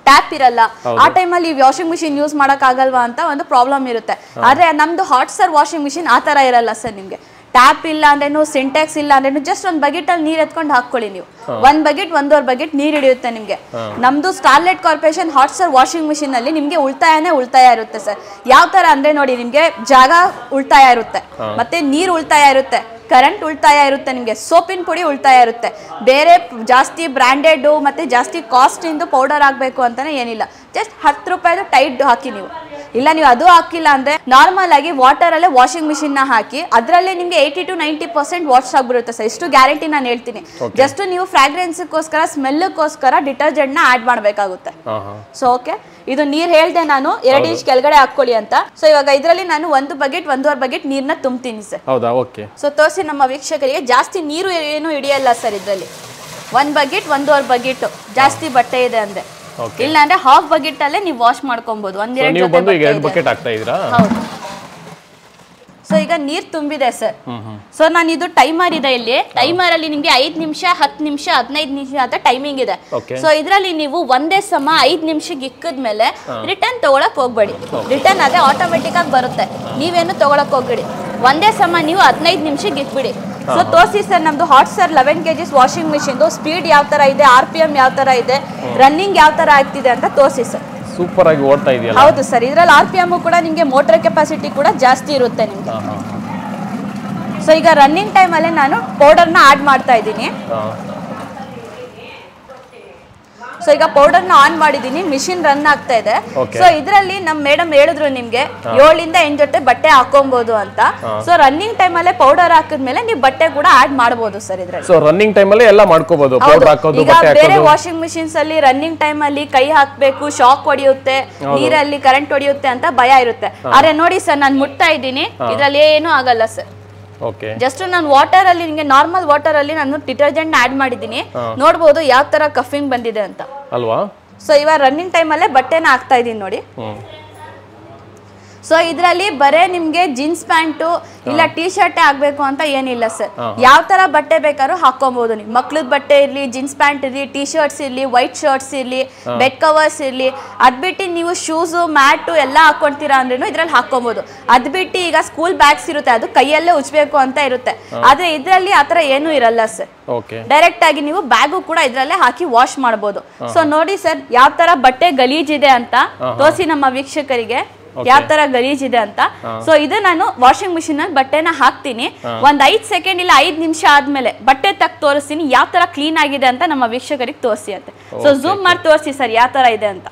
ಟ್ಯಾಪ್ ಇರಲ್ಲ, ಆ ಟೈಮಲ್ಲಿ ವಾಷಿಂಗ್ ಮಿಷಿನ್ ಯೂಸ್ ಮಾಡಕ್ ಆಗಲ್ವಾ ಅಂತ ಒಂದು ಪ್ರಾಬ್ಲಮ್ ಇರುತ್ತೆ. ಆದ್ರೆ ನಮ್ದು ಹಾಟ್ ಸ್ಟಾರ್ ವಾಷಿಂಗ್ ಮಿಷಿನ್ ಆ ತರ ಇರಲ್ಲ ಸರ್. ನಿಮ್ಗೆ ಟ್ಯಾಪ್ ಇಲ್ಲ ಅಂದ್ರೇನು ಸಿಂಟೆಕ್ಸ್ ಇಲ್ಲ ಅಂದ್ರೇನು ಜಸ್ಟ್ ಒಂದು ಬಕೆಟ್ ಅಲ್ಲಿ ನೀರ್ ಎತ್ಕೊಂಡು ಹಾಕೊಳ್ಳಿ ನೀವು. 1 ಬಕೆಟ್ 1.5 ಬಕೆಟ್ ನೀರ್ ಹಿಡಿಯುತ್ತೆ ನಿಮ್ಗೆ. ನಮ್ದು starlight corporation hot star washing machine ಅಲ್ಲಿ ನಿಮ್ಗೆ ಉಳಿತಾಯ ಇರುತ್ತೆ ಸರ್. ಯಾವ ತರ ಅಂದ್ರೆ ನೋಡಿ, ನಿಮ್ಗೆ ಜಾಗ ಉಳಿತಾಯ ಇರುತ್ತೆ, ಮತ್ತೆ ನೀರ್ ಉಳಿತಾಯ ಇರುತ್ತೆ, ಕರೆಂಟ್ ಉಳಿತಾಯ ಇರುತ್ತೆ, ನಿಮ್ಗೆ ಸೋಪಿನ ಪುಡಿ ಉಳಿತಾಯ ಇರುತ್ತೆ. ಬೇರೆ ಜಾಸ್ತಿ ಬ್ರಾಂಡೆಡ್ ಮತ್ತೆ ಜಾಸ್ತಿ ಕಾಸ್ಟ್ ಇಂದು ಪೌಡರ್ ಆಗ್ಬೇಕು ಅಂತಾನೆ ಏನಿಲ್ಲ. ಜಸ್ಟ್ 10 ರೂಪಾಯಿದು ಟೈಟ್ ಹಾಕಿ ನೀವು. ಇಲ್ಲ ನೀವು ಅದು ಹಾಕಿಲ್ಲ ಅಂದ್ರೆ ನಾರ್ಮಲ್ ಆಗಿ ವಾಟರ್ ಅಲ್ಲೇ ವಾಷಿಂಗ್ ಮಿಷಿನ್ ನ ಹಾಕಿ ಅದರಲ್ಲೇ ನಿಮ್ಗೆ 80 to 90% ವಾಶ್ ಆಗ್ಬಿಡುತ್ತೆ ಸರ್. ಇಷ್ಟು ಗ್ಯಾರಂಟಿ ನಾನು ಹೇಳ್ತೀನಿ. ಜಸ್ಟ್ ನೀವು ಫ್ರಾಗ್ರೆನ್ಸ್ಗೋಸ್ಕರ ಸ್ಮೆಲ್ಗೋಸ್ಕರ ಡಿಟರ್ಜೆಂಟ್ ನ ಆಡ್ ಮಾಡ್ಬೇಕಾಗುತ್ತೆ. ಸೊ ಓಕೆ, ಇದು ನೀರ್ ಹೇಳ್ದೆ ನಾನು 2 ಇಂಚ್ ಕೆಳಗಡೆ ಹಾಕೊಳ್ಳಿ ಅಂತ. ಸೊ ಇವಾಗ ಇದರಲ್ಲಿ ನಾನು 1 ಬಕೆಟ್ 1.5 ಬಕೆಟ್ ನೀರ್ನ ತುಂಬ್ತೀನಿ ಸರ್. ಹೌದಾ, ಓಕೆ. ಸೊ ತೋರಿಸಿ ನಮ್ಮ ವೀಕ್ಷಕರಿಗೆ. ಜಾಸ್ತಿ ನೀರು ಏನು ಹಿಡಿಯಲ್ಲ ಸರ್ ಇದರಲ್ಲಿ. 1 ಬಕೆಟ್ 1.5 ಬಕೆಟ್ ಜಾಸ್ತಿ ಬಟ್ಟೆ ಇದೆ ಅಂದ್ರೆ, ಇಲ್ಲ ಅಂದ್ರೆ ಹಾಫ್ ಬಕೆಟ್ ಅಲ್ಲೇ ನೀವು ವಾಶ್ ಮಾಡ್ಕೊಬಹುದು. 2 ಬಕೆಟ್ ಹಾಕ್ತಾ ಇದ್ದೀರಾ? ಹೌದು. ಸೊ ಈಗ ನೀರ್ ತುಂಬಿದೆ ಸರ್. ಸೊ ನಾನು ಇದು ಟೈಮರ್ ಇದೆ ಇಲ್ಲಿ. ಟೈಮರ್ ಅಲ್ಲಿ ನಿಮ್ಗೆ 5 ನಿಮಿಷ 10 ನಿಮಿಷ 15 ನಿಮಿಷ ಅಂತ ಟೈಮಿಂಗ್ ಇದೆ. ಸೊ ಇದರಲ್ಲಿ ನೀವು ಒಂದೇ ಸಮ 5 ನಿಮಿಷಕ್ಕೆ ಇಕ್ಕದ್ಮೇಲೆ ರಿಟರ್ನ್ ತಗೊಳಕ್ ಹೋಗ್ಬೇಡಿ. ರಿಟರ್ನ್ ಅದೇ ಆಟೋಮೆಟಿಕ್ ಆಗಿ ಬರುತ್ತೆ, ನೀವೇನು ತಗೊಳಕ್ ಹೋಗ್ಬೇಡಿ. ಒಂದೇ ಸಮ ನೀವು 15 ನಿಮಿಷಕ್ಕೆ ಇಕ್ಬಿಡಿ. ಸೊ ತೋರಿಸಿ ಸರ್, ನಮ್ದು hot star 11 kg washing machine speed ಯಾವ ತರ ಇದೆ, RPM ಯಾವ ತರ ಇದೆ, ರನ್ನಿಂಗ್ ಯಾವ ತರ ಆಗ್ತಿದೆ ಅಂತ ತೋರಿಸಿ ಸರ್. ಸೂಪರ್ ಆಗಿ ಓಡ್ತಾ ಇದೆಯಲ್ಲ. ಹೌದು ಸರ್, ಇದರಲ್ಲಿ RPM ಕೂಡ ನಿಮಗೆ ಮೋಟರ್ ಕೆಪಾಸಿಟಿ ಕೂಡ ಜಾಸ್ತಿ ಇರುತ್ತೆ ನಿಮಗೆ. ಸೊ ಈಗ ರನ್ನಿಂಗ್ ಟೈಮ್ ಅಲ್ಲೇ ನಾನು ಪೌಡರ್ನ ಆಡ್ ಮಾಡ್ತಾ ಇದ್ದೀನಿ. ಸೊ ಈಗ ಪೌಡರ್ ನ ಆನ್ ಮಾಡಿದೀನಿ, ಮಿಷಿನ್ ರನ್ ಆಗ್ತಾ ಇದೆ. ಸೊ ಇದರಲ್ಲಿ ನಮ್ ಮೇಡಮ್ ಹೇಳಿದ್ರು ನಿಮ್ಗೆ 7 ಇಂದ 8 ಜೊತೆ ಬಟ್ಟೆ ಹಾಕೊಬಹುದು ಅಂತ. ಸೊ ರನ್ನಿಂಗ್ ಟೈಮ್ ಅಲ್ಲೇ ಪೌಡರ್ ಹಾಕಿದ್ಮೇಲೆ ನೀವು ಬಟ್ಟೆ ಕೂಡ ಆಡ್ ಮಾಡಬಹುದು ಸರ್ ಇದ್ರಲ್ಲಿ. ಸೊ ರನ್ನಿಂಗ್ ಟೈಮ್ ಅಲ್ಲಿ ಎಲ್ಲ ಮಾಡ್ಕೋಬಹುದು, ಪೌಡರ್ ಹಾಕೋದು, ಈಗ ಬೇರೆ ವಾಷಿಂಗ್ ಮಿಷಿನ್ಸ್ ಅಲ್ಲಿ ರನ್ನಿಂಗ್ ಟೈಮ್ ಅಲ್ಲಿ ಕೈ ಹಾಕ್ಬೇಕು, ಶಾಕ್ ಹೊಡಿಯುತ್ತೆ, ನೀರಲ್ಲಿ ಕರೆಂಟ್ ಹೊಡಿಯುತ್ತೆ ಅಂತ ಭಯ ಇರುತ್ತೆ. ಆದ್ರೆ ನೋಡಿ ಸರ್, ನಾನು ಮುಟ್ತಾ ಇದ್ದೀನಿ, ಇದ್ರಲ್ಲಿ ಏನು ಆಗಲ್ಲ ಸರ್. ಜಸ್ಟ್ ನಾನು ವಾಟರ್ ಅಲ್ಲಿ ನಿಮಗೆ ನಾರ್ಮಲ್ ವಾಟರ್ ಅಲ್ಲಿ ನಾನು ಡಿಟರ್ಜೆಂಟ್ ಆಡ್ ಮಾಡಿದ್ದೀನಿ. ನೋಡಬಹುದು ಯಾವ ತರ ಕಫಿಂಗ್ ಬಂದಿದೆ ಅಂತ ಅಲ್ವಾ. ಸೊ ಇವಾಗ ರನ್ನಿಂಗ್ ಟೈಮ್ ಅಲ್ಲೇ ಬಟ್ಟೆನ ಹಾಕ್ತಾ ಇದೀನಿ ನೋಡಿ. ಸೊ ಇದರಲ್ಲಿ ಬರೇ ನಿಮ್ಗೆ ಜೀನ್ಸ್ ಪ್ಯಾಂಟು ಇಲ್ಲ ಟೀ ಶರ್ಟ್ ಆಗ್ಬೇಕು ಅಂತ ಏನಿಲ್ಲ ಸರ್. ಯಾವ ತರ ಬಟ್ಟೆ ಬೇಕಾದ್ರೂ ಹಾಕೊಬಹುದು ನೀವು. ಮಕ್ಳದ್ ಬಟ್ಟೆ ಇರ್ಲಿ, ಜೀನ್ಸ್ ಪ್ಯಾಂಟ್ ಇರ್ಲಿ, ಟೀ ಶರ್ಟ್ಸ್ ಇರ್ಲಿ, ವೈಟ್ ಶರ್ಟ್ಸ್ ಇರ್ಲಿ, ಬೆಡ್ ಕವರ್ಸ್ ಇರ್ಲಿ, ಅದ್ ಬಿಟ್ಟು ನೀವು ಶೂಸು ಮ್ಯಾಟು ಎಲ್ಲ ಹಾಕೊಂತೀರಾ ಅಂದ್ರೂ ಇದ್ರಲ್ಲಿ ಹಾಕೊಬಹುದು. ಅದ್ ಬಿಟ್ಟು ಈಗ ಸ್ಕೂಲ್ ಬ್ಯಾಗ್ಸ್ ಇರುತ್ತೆ, ಅದು ಕೈಯಲ್ಲೇ ಉಜ್ಬೇಕು ಅಂತ ಇರುತ್ತೆ. ಆದ್ರೆ ಇದ್ರಲ್ಲಿ ಆತರ ಏನು ಇರಲ್ಲ ಸರ್. ಡೈರೆಕ್ಟ್ ಆಗಿ ನೀವು ಬ್ಯಾಗು ಕೂಡ ಇದ್ರಲ್ಲೇ ಹಾಕಿ ವಾಶ್ ಮಾಡಬಹುದು. ಸೊ ನೋಡಿ ಸರ್, ಯಾವ ತರ ಬಟ್ಟೆ ಗಲೀಜಿದೆ ಅಂತ ತೋರಿಸಿ ನಮ್ಮ ವೀಕ್ಷಕರಿಗೆ, ಯಾವ ತರ ಗಲೀಜಿದೆ ಅಂತ. ಸೊ ಇದು ನಾನು ವಾಷಿಂಗ್ ಮಿಷಿನ್ ಅಲ್ಲಿ ಬಟ್ಟೆನ ಹಾಕ್ತೀನಿ. ಒಂದ್ 5 ಸೆಕೆಂಡ್ ಇಲ್ಲ 5 ನಿಮಿಷ ಆದ್ಮೇಲೆ ಬಟ್ಟೆ ತಕ್ ತೋರಿಸ್ತೀನಿ ಯಾವ ತರ ಕ್ಲೀನ್ ಆಗಿದೆ ಅಂತ ನಮ್ಮ ವೀಕ್ಷಕರಿಗೆ ತೋರಿಸಿ ಅಂತ. ಸೊ ಝೂಮ್ ಮಾಡಿ ತೋರಿಸಿ ಸರ್ ಯಾವ ತರ ಇದೆ ಅಂತ.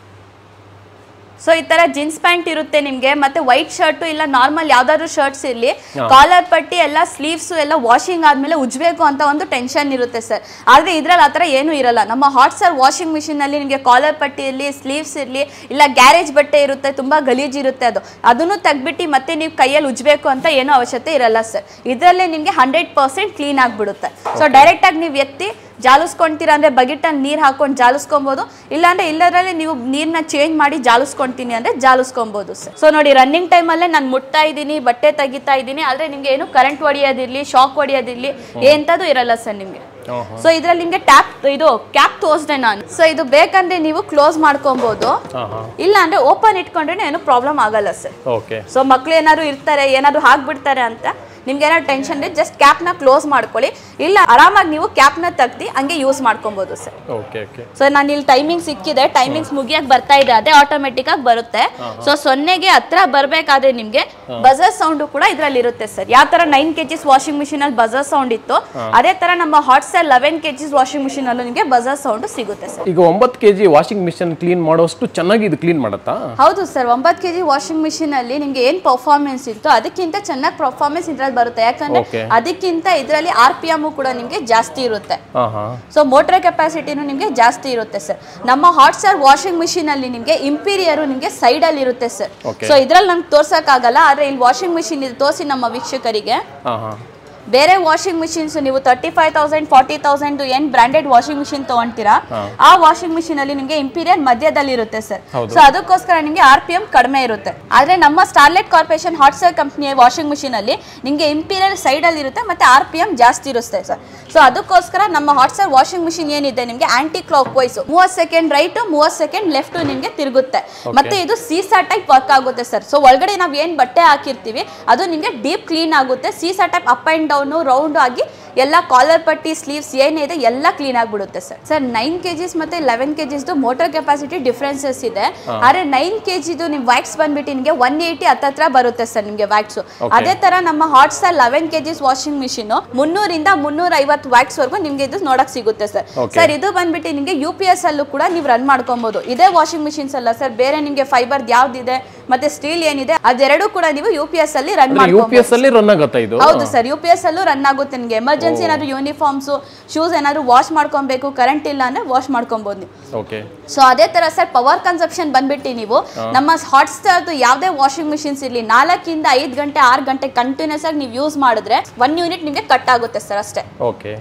ಸೊ ಈ ತರ ಜೀನ್ಸ್ ಪ್ಯಾಂಟ್ ಇರುತ್ತೆ ನಿಮ್ಗೆ, ಮತ್ತೆ ವೈಟ್ ಶರ್ಟ್ ಇಲ್ಲ ನಾರ್ಮಲ್ ಯಾವ್ದಾದ್ರು ಶರ್ಟ್ಸ್ ಇರ್ಲಿ, ಕಾಲರ್ ಪಟ್ಟಿ ಎಲ್ಲ ಸ್ಲೀವ್ಸ್ ಎಲ್ಲ ವಾಷಿಂಗ್ ಆದ್ಮೇಲೆ ಉಜ್ಬೇಕು ಅಂತ ಒಂದು ಟೆನ್ಷನ್ ಇರುತ್ತೆ ಸರ್. ಆದ್ರೆ ಇದ್ರಲ್ಲಿ ಆತರ ಏನು ಇರಲ್ಲ. ನಮ್ಮ ಹಾಟ್ ಸ್ಟಾರ್ ವಾಷಿಂಗ್ ಮಿಷಿನ್ ಅಲ್ಲಿ ನಿಮ್ಗೆ ಕಾಲರ್ ಪಟ್ಟಿ ಇರ್ಲಿ, ಸ್ಲೀವ್ಸ್ ಇರ್ಲಿ, ಇಲ್ಲ ಗ್ಯಾರೇಜ್ ಬಟ್ಟೆ ಇರುತ್ತೆ, ತುಂಬಾ ಗಲೀಜ್ ಇರುತ್ತೆ, ಅದನ್ನು ತೆಗ್ಬಿಟ್ಟು ಮತ್ತೆ ನೀವು ಕೈಯಲ್ಲಿ ಉಜ್ಬೇಕು ಅಂತ ಏನೋ ಅವಶ್ಯಕತೆ ಇರಲ್ಲ ಸರ್. ಇದ್ರಲ್ಲೇ ನಿಮ್ಗೆ 100% ಕ್ಲೀನ್ ಆಗ್ಬಿಡುತ್ತೆ. ಸೊ ಡೈರೆಕ್ಟ್ ಆಗಿ ನೀವು ಎತ್ತಿ ಜಾಲಿಸ್ಕೊಂತೀರಾ ಅಂದ್ರೆ ಬಕೆಟ್ ಅಲ್ಲಿ ನೀರ್ ಹಾಕೊಂಡು ಜಾಲಿಸ್ಕೊಬಹುದು. ಇಲ್ಲಾಂದ್ರೆ ಇಲ್ಲದ್ರಲ್ಲಿ ನೀವು ನೀರ್ನ ಚೇಂಜ್ ಮಾಡಿ ಜಾಲಿಸ್ಕೊಂತೀನಿ ಅಂದ್ರೆ ಜಾಲಿಸ್ಕೊಬಹುದು ಸರ್. ಸೊ ನೋಡಿ, ರನ್ನಿಂಗ್ ಟೈಮ್ ಅಲ್ಲೇ ನಾನು ಮುಟ್ತಾ ಇದ್ದೀನಿ, ಬಟ್ಟೆ ತೆಗಿತಾ ಇದ್ದೀನಿ. ಆದ್ರೆ ನಿಮ್ಗೆ ಏನು ಕರೆಂಟ್ ಹೊಡಿಯೋದಿರ್ಲಿ, ಶಾಕ್ ಹೊಡಿಯೋದಿರ್ಲಿ ಎಂತದ್ದು ಇರಲ್ಲ ಸರ್ ನಿಮ್ಗೆ. ಸೊ ಇದ್ರಲ್ಲಿ ನಿಮ್ಗೆ ಕ್ಯಾಪ್ ತೋರಿಸ್ದೆ ನಾನು. ಸೊ ಇದು ಬೇಕಂದ್ರೆ ನೀವು ಕ್ಲೋಸ್ ಮಾಡ್ಕೊಬಹುದು, ಇಲ್ಲ ಅಂದ್ರೆ ಓಪನ್ ಇಟ್ಕೊಂಡ್ರೆ ಏನು ಪ್ರಾಬ್ಲಮ್ ಆಗಲ್ಲ ಸರ್. ಸೊ ಮಕ್ಳು ಏನಾದ್ರು ಇರ್ತಾರೆ, ಏನಾದ್ರು ಹಾಕ್ಬಿಡ್ತಾರೆ ಅಂತ ನಿಮ್ಗೆ ಏನಾದ್ರು ಟೆನ್ಷನ್ ಇದೆ, ಜಸ್ಟ್ ಕ್ಯಾಪ್ ನ ಕ್ಲೋಸ್ ಮಾಡ್ಕೊಳ್ಳಿ. ಇಲ್ಲ ಆರಾಮಾಗಿ ನೀವು ಕ್ಯಾಪ್ ನ ತೆಗ್ದು ಹಂಗೆ ಯೂಸ್ ಮಾಡ್ಕೊಬಹುದು ಸರ್. ಸೊ ನಾನು ಇಲ್ಲಿ ಟೈಮಿಂಗ್ ಸಿಕ್ಕಿದೆ, ಟೈಮಿಂಗ್ಸ್ ಮುಗಿಯಕ್ ಬರ್ತಾ ಇದೆ, ಅದೇ ಆಟೋಮೆಟಿಕ್ ಆಗಿ ಬರುತ್ತೆ. ಸೊ 0ಗೆ ಹತ್ರ ಬರ್ಬೇಕಾದ್ರೆ ನಿಮ್ಗೆ ಬಜರ್ ಸೌಂಡ್ ಕೂಡ ಇದ್ರಲ್ಲಿ ಇರುತ್ತೆ ಸರ್. ಯಾವ ತರ 9 kg ವಾಷಿಂಗ್ ಮಿಷಿನ್ ಅಲ್ಲಿ ಬಜರ್ ಸೌಂಡ್ ಇತ್ತು, ಅದೇ ತರ ನಮ್ಮ hot star 11 kg washing machine ಅಲ್ಲೂ ನಿಮ್ಗೆ ಬಜರ್ ಸೌಂಡ್ ಸಿಗುತ್ತೆ ಸರ್. ಈಗ 9 kg ವಾಷಿಂಗ್ ಮಿಷಿನ್ ಕ್ಲೀನ್ ಮಾಡೋಷ್ಟು ಚೆನ್ನಾಗಿ ಇದು ಕ್ಲೀನ್ ಮಾಡುತ್ತಾ? ಹೌದು ಸರ್, 9 kg ವಾಷಿಂಗ್ ಮಿಷಿನ್ ಅಲ್ಲಿ ನಿಮ್ಗೆ ಏನ್ ಪರ್ಫಾರ್ಮೆನ್ಸ್ ಇತ್ತು ಅದಕ್ಕಿಂತ ಚೆನ್ನಾಗಿ ಪರ್ಫಾರ್ಮೆನ್ಸ್ ಇದ್ರಲ್ಲಿ ಅಲ್ಲಿ ಬರುತ್ತೆ, ಯಾಕಂದ್ರೆ ಅದಕ್ಕಿಂತ ಇದರಲ್ಲಿ RPM ಕೂಡ ನಿಮ್ಗೆ ಜಾಸ್ತಿ ಇರುತ್ತೆ. ಸೊ ಮೋಟರ್ ಕೆಪಾಸಿಟಿನೂ ನಿಮ್ಗೆ ಜಾಸ್ತಿ ಇರುತ್ತೆ ಸರ್. ನಮ್ಮ ಹಾಟ್ ಸ್ಟಾರ್ ವಾಷಿಂಗ್ ಮಿಷಿನ್ ಅಲ್ಲಿ ನಿಮ್ಗೆ ಇಂಪೀರಿಯರ್ ನಿಮ್ಗೆ ಸೈಡ್ ಅಲ್ಲಿ ಇರುತ್ತೆ ಸರ್. ಸೊ ಇದ್ರಲ್ಲಿ ನಂಗೆ ತೋರ್ಸಕ್ ಆಗಲ್ಲ, ಆದ್ರೆ ಇಲ್ಲಿ ವಾಷಿಂಗ್ ಮಿಷಿನ್ ಇದು ತೋರಿಸಿ ನಮ್ಮ ವೀಕ್ಷಕರಿಗೆ. ಬೇರೆ ವಾಷಿಂಗ್ ಮಿಷಿನ್ಸ್ ನೀವು 35,000 40,000 ಏನ್ ಬ್ರಾಂಡೆಡ್ ವಾಷಿಂಗ್ ಮಿಷಿನ್ ತಗೊಂತೀರಾ, ಆ ವಾಷಿಂಗ್ ಮಿಷಿನ್ ಅಲ್ಲಿ ನಿಮ್ಗೆ ಇಂಪೀರಿಯರ್ ಮಧ್ಯದಲ್ಲಿ ಇರುತ್ತೆ ಸರ್. ಸೊ ಅದಕ್ಕೋಸ್ಕರ ನಿಮ್ಗೆ RPM ಕಡಿಮೆ ಇರುತ್ತೆ. ಆದ್ರೆ ನಮ್ಮ ಸ್ಟಾರ್ಲೆಟ್ ಕಾರ್ಪೊರೇಷನ್ ಹಾಟ್ ಸ್ಟಾರ್ ಕಂಪನಿಯ ವಾಷಿಂಗ್ ಮಿಷಿನ್ ಅಲ್ಲಿ ನಿಮ್ಗೆ ಇಂಪೀರಿಯರ್ ಸೈಡ್ ಅಲ್ಲಿ ಇರುತ್ತೆ ಮತ್ತೆ RPM ಜಾಸ್ತಿ ಇರುತ್ತೆ ಸರ್. ಸೊ ಅದಕ್ಕೋಸ್ಕರ ನಮ್ಮ ಹಾಟ್ ಸ್ಟಾರ್ ವಾಷಿಂಗ್ ಮಿಷಿನ್ ಏನಿದೆ ನಿಮ್ಗೆ anticlockwise 30 second right 30 second left ನಿಮ್ಗೆ ತಿರುಗುತ್ತೆ. ಮತ್ತೆ ಇದು ಸೀಸಾ ಟೈಪ್ ವರ್ಕ್ ಆಗುತ್ತೆ ಸರ್. ಸೊ ಒಳಗಡೆ ನಾವ್ ಏನ್ ಬಟ್ಟೆ ಹಾಕಿರ್ತೀವಿ ಅದು ನಿಮ್ಗೆ ಡೀಪ್ ಕ್ಲೀನ್ ಆಗುತ್ತೆ. Seesaw type up and down round ಆಗಿ ಎಲ್ಲ ಕಾಲರ್ ಪಟ್ಟಿ ಸ್ಲೀವ್ಸ್ ಏನಿದೆ ಎಲ್ಲ ಕ್ಲೀನ್ ಆಗಿಬಿಡುತ್ತೆ ಸರ್. ಸರ್ 9 kgs ಮತ್ತೆ 11 kgs ಮೋಟರ್ ಕೆಪಾಸಿಟಿ ಡಿಫ್ರೆನ್ಸಸ್ ಇದೆ. ಆದ್ರೆ 9 kg ನಿಮ್ ವ್ಯಾಕ್ಸ್ ಬಂದ್ಬಿಟ್ಟು ನಿಮ್ಗೆ 180 ಹತ್ತತ್ರ ಬರುತ್ತೆ ಸರ್ ನಿಮ್ಗೆ ವ್ಯಾಕ್ಸ್. ಅದೇ ತರ ನಮ್ಮ hot star 11 kgs washing machine 300 ಇಂದ 350 ವ್ಯಾಕ್ಸ್ ವರ್ಗು ನಿಮ್ಗೆ ಇದು ನೋಡಕ್ ಸಿಗುತ್ತೆ ಸರ್. ಸರ್ ಇದು ಬಂದ್ಬಿಟ್ಟು ನಿಮ್ಗೆ UPS ಅಲ್ಲೂ ಕೂಡ ನೀವು ರನ್ ಮಾಡ್ಕೊಬಹುದು. ಇದೇ ವಾಷಿಂಗ್ ಮಿಷಿನ್ಸ್ ಅಲ್ಲ ಸರ್, ಬೇರೆ ನಿಮ್ಗೆ ಫೈಬರ್ ಯಾವ್ದಿದೆ ಮತ್ತೆ ಸ್ಟೀಲ್ ಏನಿದೆ ಅದೆರಡು ಕೂಡ ನೀವು UPS ಅಲ್ಲಿ ರನ್ ಮಾಡ್ಕೊಬಹುದು. ಹೌದು ಸರ್, UPS ಅಲ್ಲೂ ರನ್ ಆಗುತ್ತೆ. ನಿಮ್ಗೆ ಎಮರ್ಜೆನ್ಸಿ ಏನಾದ್ರು ಯೂನಿಫಾರ್ಮ್ಸ್ ಶೂಸ್ ಏನಾದ್ರು ವಾಶ್ ಮಾಡ್ಕೊಬೇಕು, ಕರೆಂಟ್ ಇಲ್ಲ ಅಂದ್ರೆ ವಾಶ್ ಮಾಡ್ಕೊಬಹುದು ನೀವು. ಸೊ ಅದೇ ತರ ಸರ್ ಪವರ್ ಕನ್ಸಂಪ್ಷನ್ ಬಂದ್ಬಿಟ್ಟು ನೀವು ನಮ್ಮ ಹಾಟ್ ಸ್ಟಾರ್ ಯಾವ್ದೇ ವಾಷಿಂಗ್ ಮಿಷಿನ್ಸ್ ಇರ್ಲಿ 4 ಇಂದ 5 ಗಂಟೆ 6 ಗಂಟೆ ಕಂಟಿನ್ಯೂಸ್ ಆಗಿ ನೀವು ಯೂಸ್ ಮಾಡಿದ್ರೆ 1 ಯೂನಿಟ್ ನಿಮ್ಗೆ ಕಟ್ ಆಗುತ್ತೆ ಸರ್ ಅಷ್ಟೇ.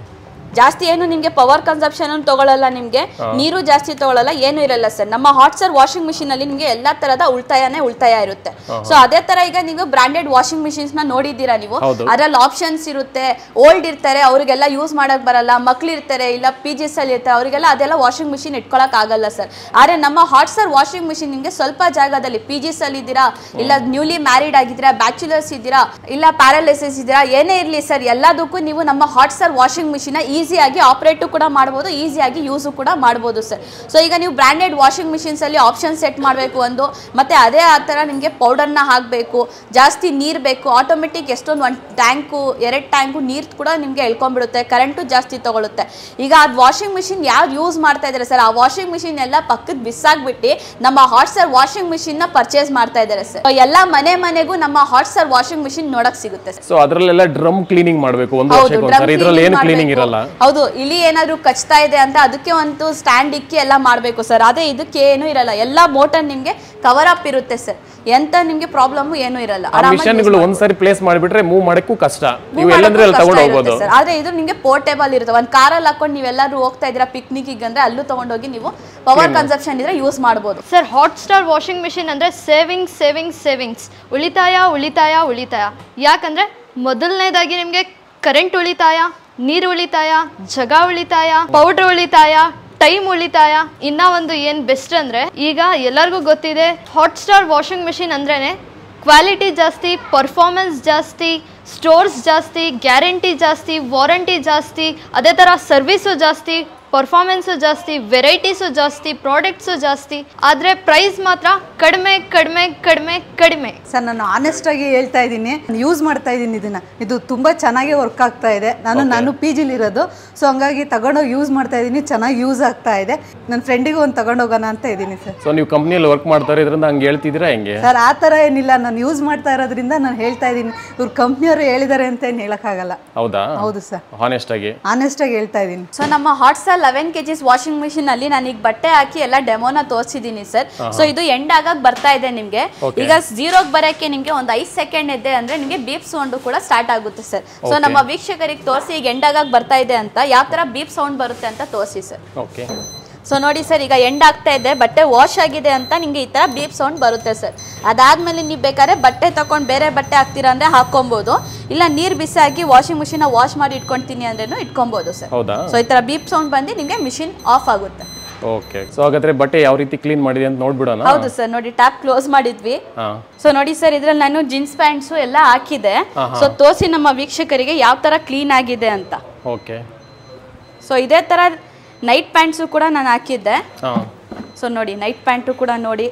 ಜಾಸ್ತಿ ಏನು ನಿಮ್ಗೆ ಪವರ್ ಕನ್ಸಂಪ್ಷನ್ ತಗೊಳ್ಳಲ್ಲ, ನಿಮ್ಗೆ ನೀರು ಜಾಸ್ತಿ ತಗೊಳ್ಳಲ್ಲ, ಏನು ಇರಲ್ಲ ಸರ್. ನಮ್ಮ ಹಾಟ್ ಸ್ಟಾರ್ ವಾಷಿಂಗ್ ಮಿಷಿನ್ ಅಲ್ಲಿ ನಿಮ್ಗೆ ಎಲ್ಲಾ ತರದ ಉಳಿತಾಯ ಇರುತ್ತೆ. ಸೊ ಅದೇ ತರ ಈಗ ನೀವು ಬ್ರಾಂಡೆಡ್ ವಾಷಿಂಗ್ ಮಿಷಿನ್ಸ್ ನ ನೋಡಿದ್ದೀರಾ ನೀವು, ಅದ್ರಲ್ಲಿ ಆಪ್ಷನ್ಸ್ ಇರುತ್ತೆ. ಓಲ್ಡ್ ಇರ್ತಾರೆ ಅವ್ರಿಗೆಲ್ಲ ಯೂಸ್ ಮಾಡಕ್ ಬರಲ್ಲ, ಮಕ್ಳು ಇರ್ತಾರೆ ಇಲ್ಲ PGs ಅಲ್ಲಿ ಇರ್ತಾರೆ, ಅವರಿಗೆಲ್ಲ ಅದೆಲ್ಲ ವಾಷಿಂಗ್ ಮಿಷಿನ್ ಇಟ್ಕೊಳಕ್ ಆಗಲ್ಲ ಸರ್. ಆದ್ರೆ ನಮ್ಮ ಹಾಟ್ ಸ್ಟಾರ್ ವಾಷಿಂಗ್ ಮಿಷಿನ್ ನಿಮ್ಗೆ ಸ್ವಲ್ಪ ಜಾಗದಲ್ಲಿ PGs ಅಲ್ಲಿ ಇದ್ದೀರಾ ಇಲ್ಲ ನ್ಯೂಲಿ ಮ್ಯಾರಿಡ್ ಆಗಿದ್ದೀರಾ, ಬ್ಯಾಚುಲರ್ಸ್ ಇದ್ದೀರಾ ಇಲ್ಲ ಪ್ಯಾರಾಲಿಸಿಸ್ ಇದ್ದೀರಾ, ಏನೇ ಇರ್ಲಿ ಸರ್ ಎಲ್ಲದಕ್ಕೂ ನೀವು ನಮ್ಮ ಹಾಟ್ ಸ್ಟಾರ್ ವಾಷಿಂಗ್ ಮಿಷಿನ್ ಈಸಿಯಾಗಿ ಆಪರೇಟ್ ಕೂಡ ಮಾಡಬಹುದು, ಈಸಿಯಾಗಿ ಯೂಸ್ ಕೂಡ ಮಾಡಬಹುದು ಸರ್. ಸೊ ಈಗ ನೀವು ಬ್ರಾಂಡೆಡ್ ವಾಷಿಂಗ್ ಮಿಷಿನ್ಸ್ ಅಲ್ಲಿ ಆಪ್ಷನ್ ಸೆಟ್ ಮಾಡಬೇಕು ಒಂದು, ಮತ್ತೆ ಅದೇ ಆ ತರ ನಿಮಗೆ ಪೌಡರ್ನ ಹಾಕಬೇಕು, ಜಾಸ್ತಿ ನೀರು ಬೇಕು, ಆಟೋಮೆಟಿಕ್ ಎಷ್ಟೊಂದು 1 ಟ್ಯಾಂಕು 2 ಟ್ಯಾಂಕು ನೀರು ಕೂಡ ನಿಮಗೆ ಎಳ್ಕೊಂಡ್ಬಿಡುತ್ತೆ, ಕರೆಂಟು ಜಾಸ್ತಿ ತಗೊಳುತ್ತೆ. ಈಗ ಅದು ವಾಷಿಂಗ್ ಮಿಷಿನ್ ಯಾವ್ದು ಯೂಸ್ ಮಾಡ್ತಾ ಇದ್ದಾರೆ ಸರ್, ಆ ವಾಷಿಂಗ್ ಮಿಷಿನ್ ಎಲ್ಲ ಪಕ್ಕದ ಬಿಸಾಕ್ಬಿಟ್ಟು ನಮ್ಮ ಹಾಟ್ ಸ್ಟಾರ್ ವಾಷಿಂಗ್ ಮಿಷಿನ್ ನ ಪರ್ಚೇಸ್ ಮಾಡ್ತಾ ಇದ್ದಾರೆ ಸರ್. ಎಲ್ಲ ಮನೆಗೂ ನಮ್ಮ ಹಾಟ್ ಸ್ಟಾರ್ ವಾಷಿಂಗ್ ಮಿಷಿನ್ ನೋಡಕ್ ಸಿಗುತ್ತೆ ಸರ್. ಸೊ ಅದರಲ್ಲೆಲ್ಲ ಡ್ರಮ್ ಕ್ಲೀನಿಂಗ್ ಮಾಡಬೇಕು, ಒಂದು ವರ್ಷಕ್ಕೆ ಒಂದ್ಸರಿ, ಇದರಲ್ಲಿ ಏನು ಕ್ಲೀನಿಂಗ್ ಇರಲ್ಲ. ಹೌದು, ಇಲ್ಲಿ ಏನಾದ್ರು ಕಚ್ತಾ ಇದೆ ಅಂತ ಅದಕ್ಕೆ ಒಂದು ಸ್ಟ್ಯಾಂಡ್ ಇಕ್ಕಿ ಎಲ್ಲ ಮಾಡಬೇಕು ಸರ್. ಅದೇ ಇದಕ್ಕೆ ಏನು ಇರಲ್ಲ, ಎಲ್ಲ ಮೋಟರ್ ನಿಮ್ಗೆ ಕವರ್ ಅಪ್ ಇರುತ್ತೆ ಸರ್, ಎಂತ ನಿಮ್ಗೆ ಪ್ರಾಬ್ಲಮ್ ಏನು ಇರಲ್ಲ. ಮಿಷನ್ಗಳು ಒಂದ್ಸರಿ ಪ್ಲೇಸ್ ಮಾಡಿಬಿಟ್ರೆ ಮೂವ್ ಮಾಡಕ್ಕೂ ಕಷ್ಟ, ನೀವು ಎಲ್ಲಂದ್ರೆ ಅಲ್ಲಿ ತಗೊಂಡು ಹೋಗಬಹುದು ಸರ್. ಆದ್ರೆ ಇದು ನಿಮ್ಗೆ ಪೋರ್ಟೇಬಲ್ ಇರುತ್ತೆ. ಒಂದು ಕಾರಲ್ಲಿ ಹಾಕೊಂಡು ನೀವೆಲ್ಲರೂ ಹೋಗ್ತಾ ಇದ್ದೀರಾ ಪಿಕ್ನಿಕ್ ಅಂದ್ರೆ ಅಲ್ಲೂ ತಗೊಂಡೋಗಿ ನೀವು ಪವರ್ ಕನ್ಸಂಪ್ಷನ್ ಇದ್ರೆ ಯೂಸ್ ಮಾಡಬಹುದು sir. Hot star washing machine ಅಂದ್ರೆ ಸೇವಿಂಗ್ಸ್ ಉಳಿತಾಯ. ಯಾಕಂದ್ರೆ ಮೊದಲನೇದಾಗಿ ನಿಮ್ಗೆ ಕರೆಂಟ್ ಉಳಿತಾಯ, ನೀರು ಉಳಿತಾಯ, ಜಾಗ ಉಳಿತಾಯ, ಪೌಡರ್ ಉಳಿತಾಯ, ಟೈಮ್ ಉಳಿತಾಯ. ಇನ್ನ ಒಂದು ಏನ್ ಬೆಸ್ಟ್ ಅಂದ್ರೆ ಈಗ ಎಲ್ಲರಿಗೂ ಗೊತ್ತಿದೆ ಹಾಟ್ ಸ್ಟಾರ್ ವಾಷಿಂಗ್ ಮಿಷಿನ್ ಅಂದ್ರೇನೆ ಕ್ವಾಲಿಟಿ ಜಾಸ್ತಿ, ಪರ್ಫಾರ್ಮೆನ್ಸ್ ಜಾಸ್ತಿ, ಸ್ಟೋರ್ಸ್ ಜಾಸ್ತಿ, ಗ್ಯಾರಂಟಿ ಜಾಸ್ತಿ, ವಾರಂಟಿ ಜಾಸ್ತಿ, ಅದೇ ತರ ಸರ್ವಿಸು ಜಾಸ್ತಿ, ಪರ್ಫಾರ್ಮೆನ್ಸು ಜಾಸ್ತಿ, ವೆರೈಟೀಸು ಜಾಸ್ತಿ, ಪ್ರಾಡಕ್ಟ್ಸು ಜಾಸ್ತಿ. ಆದರೆ ಪ್ರೈಸ್ ಮಾತ್ರ ಕಡಿಮೆ. ಸರ್ ನಾನು ಆನೆಸ್ಟ್ ಆಗಿ ಹೇಳ್ತಾ ಇದ್ದೀನಿ, ಯೂಸ್ ಮಾಡ್ತಾ ಇದ್ದೀನಿ ಇದನ್ನ, ಇದು ತುಂಬಾ ಚೆನ್ನಾಗಿ ವರ್ಕ್ ಆಗ್ತಾ ಇದೆ. ನಾನು PG ಇರೋದು, ಸೊ ಹಂಗಾಗಿ ತಗೊಂಡೋಗಿ ಯೂಸ್ ಮಾಡ್ತಾ ಇದ್ದೀನಿ, ಚೆನ್ನಾಗಿ ಯೂಸ್ ಆಗ್ತಾ ಇದೆ. ನನ್ನ ಫ್ರೆಂಡಿಗೆ ಒಂದು ತಗೊಂಡೋಗೋಣ ಅಂತ ಇದ್ದೀನಿ ಸರ್. ಸೊ ನೀವು ಕಂಪ್ನಿಯಲ್ಲಿ ವರ್ಕ್ ಮಾಡ್ತಾ ಇರೋದ್ರಿಂದ ಹಂಗೆ ಹೇಳ್ತಿದ್ದೀರಾ ಹೆಂಗೆ ಸರ್? ಆ ಥರ ಏನಿಲ್ಲ, ನಾನು ಯೂಸ್ ಮಾಡ್ತಾ ಇರೋದ್ರಿಂದ ನಾನು ಹೇಳ್ತಾ ಇದ್ದೀನಿ. ಇವ್ರ ಕಂಪ್ನಿಯವರು ಹೇಳಿದ್ದಾರೆ ಅಂತ ಏನು ಹೇಳಕ್ಕಾಗಲ್ಲ. ಹೌದಾ? ಹೌದು ಸರ್, ಆನೆಸ್ಟ್ ಆಗಿ ಹೇಳ್ತಾ ಇದ್ದೀನಿ. ಸೊ ನಮ್ಮ hot star 11 kgs washing machine ಅಲ್ಲಿ ನಾನು ಈಗ ಬಟ್ಟೆ ಹಾಕಿ ಎಲ್ಲ ಡೆಮೋನ ತೋರಿಸಿದ್ದೀನಿ ಸರ್. ಸೊ ಇದು ಎಂಡ್ ಆಗಕ್ ಬರ್ತಾ ಇದೆ ನಿಮ್ಗೆ. ಈಗ 0 ಬರಕ್ಕೆ ನಿಮ್ಗೆ ಒಂದು 5 ಸೆಕೆಂಡ್ ಇದೆ ಅಂದ್ರೆ ನಿಮ್ಗೆ ಬೀಪ್ ಸೌಂಡ್ ಕೂಡ ಸ್ಟಾರ್ಟ್ ಆಗುತ್ತೆ ಸರ್. ಸೊ ನಮ್ಮ ವೀಕ್ಷಕರಿಗೆ ತೋರಿಸಿ ಈಗ ಎಂಡ್ ಆಗಕ್ ಬರ್ತಾ ಇದೆ ಅಂತ ಯಾವ ತರ ಬೀಪ್ ಸೌಂಡ್ ಬರುತ್ತೆ ಅಂತ ತೋರಿಸಿ ಸರ್. ಓಕೆ. ಸೊ ನೋಡಿ ಸರ್, ಈಗ ಎಂಡ್ ಆಗ್ತಾ ಇದೆ, ಬಟ್ಟೆ ವಾಶ್ ಆಗಿದೆ ಅಂತ ನಿಮ್ಗೆ ಈ ತರ ಬೀಪ್ ಸೌಂಡ್ ಬರುತ್ತೆ ಸರ್. ಅದಾದ್ಮೇಲೆ ನೀವು ಬೇಕಾದ್ರೆ ಬಟ್ಟೆ ತಗೊಂಡು ಬೇರೆ ಬಟ್ಟೆ ಹಾಕ್ತೀರಾ ಅಂದ್ರೆ ಹಾಕೊಬಹುದು, ಇಲ್ಲ ನೀರ್ ಬಿಸಿ ಹಾಕಿ ವಾಷಿಂಗ್ ಮಿಷಿನ್ ವಾಶ್ ಮಾಡಿ ಇಟ್ಕೊಂತೀನಿ ಅಂದ್ರೇನು ಇಟ್ಕೊಬಹುದು ಸರ್. ಸೊ ಈ ತರ ಬೀಪ್ ಸೌಂಡ್ ಬಂದು ನಿಮ್ಗೆ ಮಿಷಿನ್ ಆಫ್ ಆಗುತ್ತೆ. ಓಕೆ. ಸೊ ಹಾಗಾದ್ರೆ ಬಟ್ಟೆ ಯಾವ ರೀತಿ ಕ್ಲೀನ್ ಮಾಡಿದೆ ಅಂತ ನೋಡ್ಬಿಡೋಣ. ಹೌದು ಸರ್, ನೋಡಿ ಟ್ಯಾಪ್ ಕ್ಲೋಸ್ ಮಾಡಿದ್ವಿ. ಸೊ ನೋಡಿ ಸರ್, ಇದ್ರಲ್ಲಿ ನಾನು ಜೀನ್ಸ್ ಪ್ಯಾಂಟ್ಸ್ ಎಲ್ಲ ಹಾಕಿದೆ. ಸೊ ತೋರಿಸಿ ನಮ್ಮ ವೀಕ್ಷಕರಿಗೆ ಯಾವ ತರ ಕ್ಲೀನ್ ಆಗಿದೆ ಅಂತ. ಓಕೆ. ಸೊ ಇದೇ ತರ ನೈಟ್ ಪ್ಯಾಂಟ್ಸು ಕೂಡ ನಾನು ಹಾಕಿದ್ದೆ. ಸೊ ನೋಡಿ ನೈಟ್ ಪ್ಯಾಂಟು ಕೂಡ ನೋಡಿ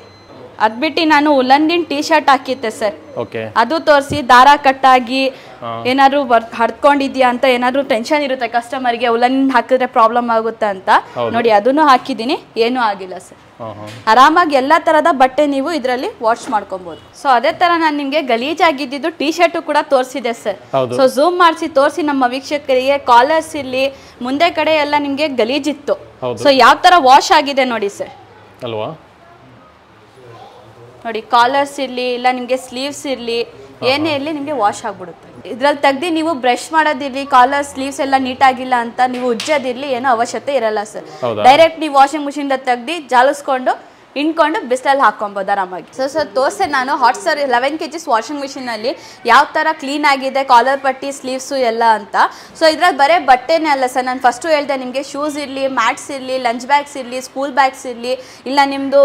ಅದ್ಬಿಟ್ಟು ನಾನು ಉಲ್ಲನ್ದಿನ ಟೀ ಶರ್ಟ್ ಹಾಕಿದ್ದೆ ಸರ್, ಓಕೆ ಅದು ತೋರಿಸಿ ದಾರ ಕಟ್ಟಾಗಿ ಏನಾದ್ರು ಹರ್ಕೊಂಡಿದ್ಯಾ ಅಂತ ಏನಾದ್ರು ಟೆನ್ಷನ್ ಇರುತ್ತೆ ಕಸ್ಟಮರ್ಗೆ, ಉಲ್ಲನ್ ಹಾಕಿದ್ರೆ ಪ್ರಾಬ್ಲಮ್ ಆಗುತ್ತೆ ಅಂತ ನೋಡಿ ಅದನ್ನು ಹಾಕಿದ್ದೀನಿ, ಏನೂ ಆಗಿಲ್ಲ ಸರ್. ಆರಾಮಾಗಿ ಎಲ್ಲಾ ತರದ ಬಟ್ಟೆ ನೀವು ಇದರಲ್ಲಿ ವಾಶ್ ಮಾಡ್ಕೊಬಹುದು. ಸೊ ಅದೇ ತರ ನಾನು ನಿಮ್ಗೆ ಗಲೀಜಾಗಿದ್ದು ಟೀ ಶರ್ಟ್ ಕೂಡ ತೋರಿಸಿದೆ ಸರ್. ಸೊ ಝೂಮ್ ಮಾಡಿಸಿ ತೋರಿಸಿ ನಮ್ಮ ವೀಕ್ಷಕರಿಗೆ, ಕಾಲರ್ಸ್ ಇರ್ಲಿ ಮುಂದೆ ಕಡೆ ಎಲ್ಲ ನಿಮ್ಗೆ ಗಲೀಜಿತ್ತು. ಸೊ ಯಾವ ತರ ವಾಶ್ ಆಗಿದೆ ನೋಡಿ ಸರ್ ಅಲ್ವಾ, ನೋಡಿ ಕಾಲರ್ಸ್ ಇರ್ಲಿ ಇಲ್ಲ ನಿಮ್ಗೆ ಸ್ಲೀವ್ಸ್ ಇರ್ಲಿ ಏನೇ ಇರಲಿ ನಿಮ್ಗೆ ವಾಶ್ ಆಗ್ಬಿಡುತ್ತೆ. ಇದ್ರಲ್ಲಿ ತೆಗ್ದು ನೀವು ಬ್ರಷ್ ಮಾಡೋದಿರ್ಲಿ, ಕಾಲರ್ ಸ್ಲೀವ್ಸ್ ಎಲ್ಲ ನೀಟ್ ಆಗಿಲ್ಲ ಅಂತ ನೀವು ಉಜ್ಜೋದಿರ್ಲಿ ಏನೋ ಅವಶ್ಯಕತೆ ಇರಲ್ಲ ಸರ್. ಡೈರೆಕ್ಟ್ ನೀವು ವಾಷಿಂಗ್ ಮಿಷಿನ್ ತೆಗ್ದು ಜಾಲಿಸ್ಕೊಂಡು ಇಂಡ್ಕೊಂಡು ಬಿಸಿಲಲ್ಲಿ ಹಾಕೊಬೋದು ಆರಾಮಾಗಿ. ಸೊ ತೋರಿಸೆ ನಾನು ಹಾಟ್ ಸ್ಟಾರ್ 11 kgs ವಾಷಿಂಗ್ ಮಿಷಿನಲ್ಲಿ ಯಾವ ಥರ ಕ್ಲೀನ್ ಆಗಿದೆ ಕಾಲರ್ ಪಟ್ಟಿ ಸ್ಲೀವ್ಸು ಎಲ್ಲ ಅಂತ. ಸೊ ಇದ್ರಲ್ಲಿ ಬರೀ ಬಟ್ಟೆನೇ ಅಲ್ಲ ಸರ್, ನಾನು ಫಸ್ಟು ಹೇಳಿದೆ ನಿಮಗೆ ಶೂಸ್ ಇರಲಿ, ಮ್ಯಾಟ್ಸ್ ಇರಲಿ, ಲಂಚ್ ಬ್ಯಾಗ್ಸ್ ಇರಲಿ, ಸ್ಕೂಲ್ ಬ್ಯಾಗ್ಸ್ ಇರಲಿ, ಇಲ್ಲ ನಿಮ್ಮದು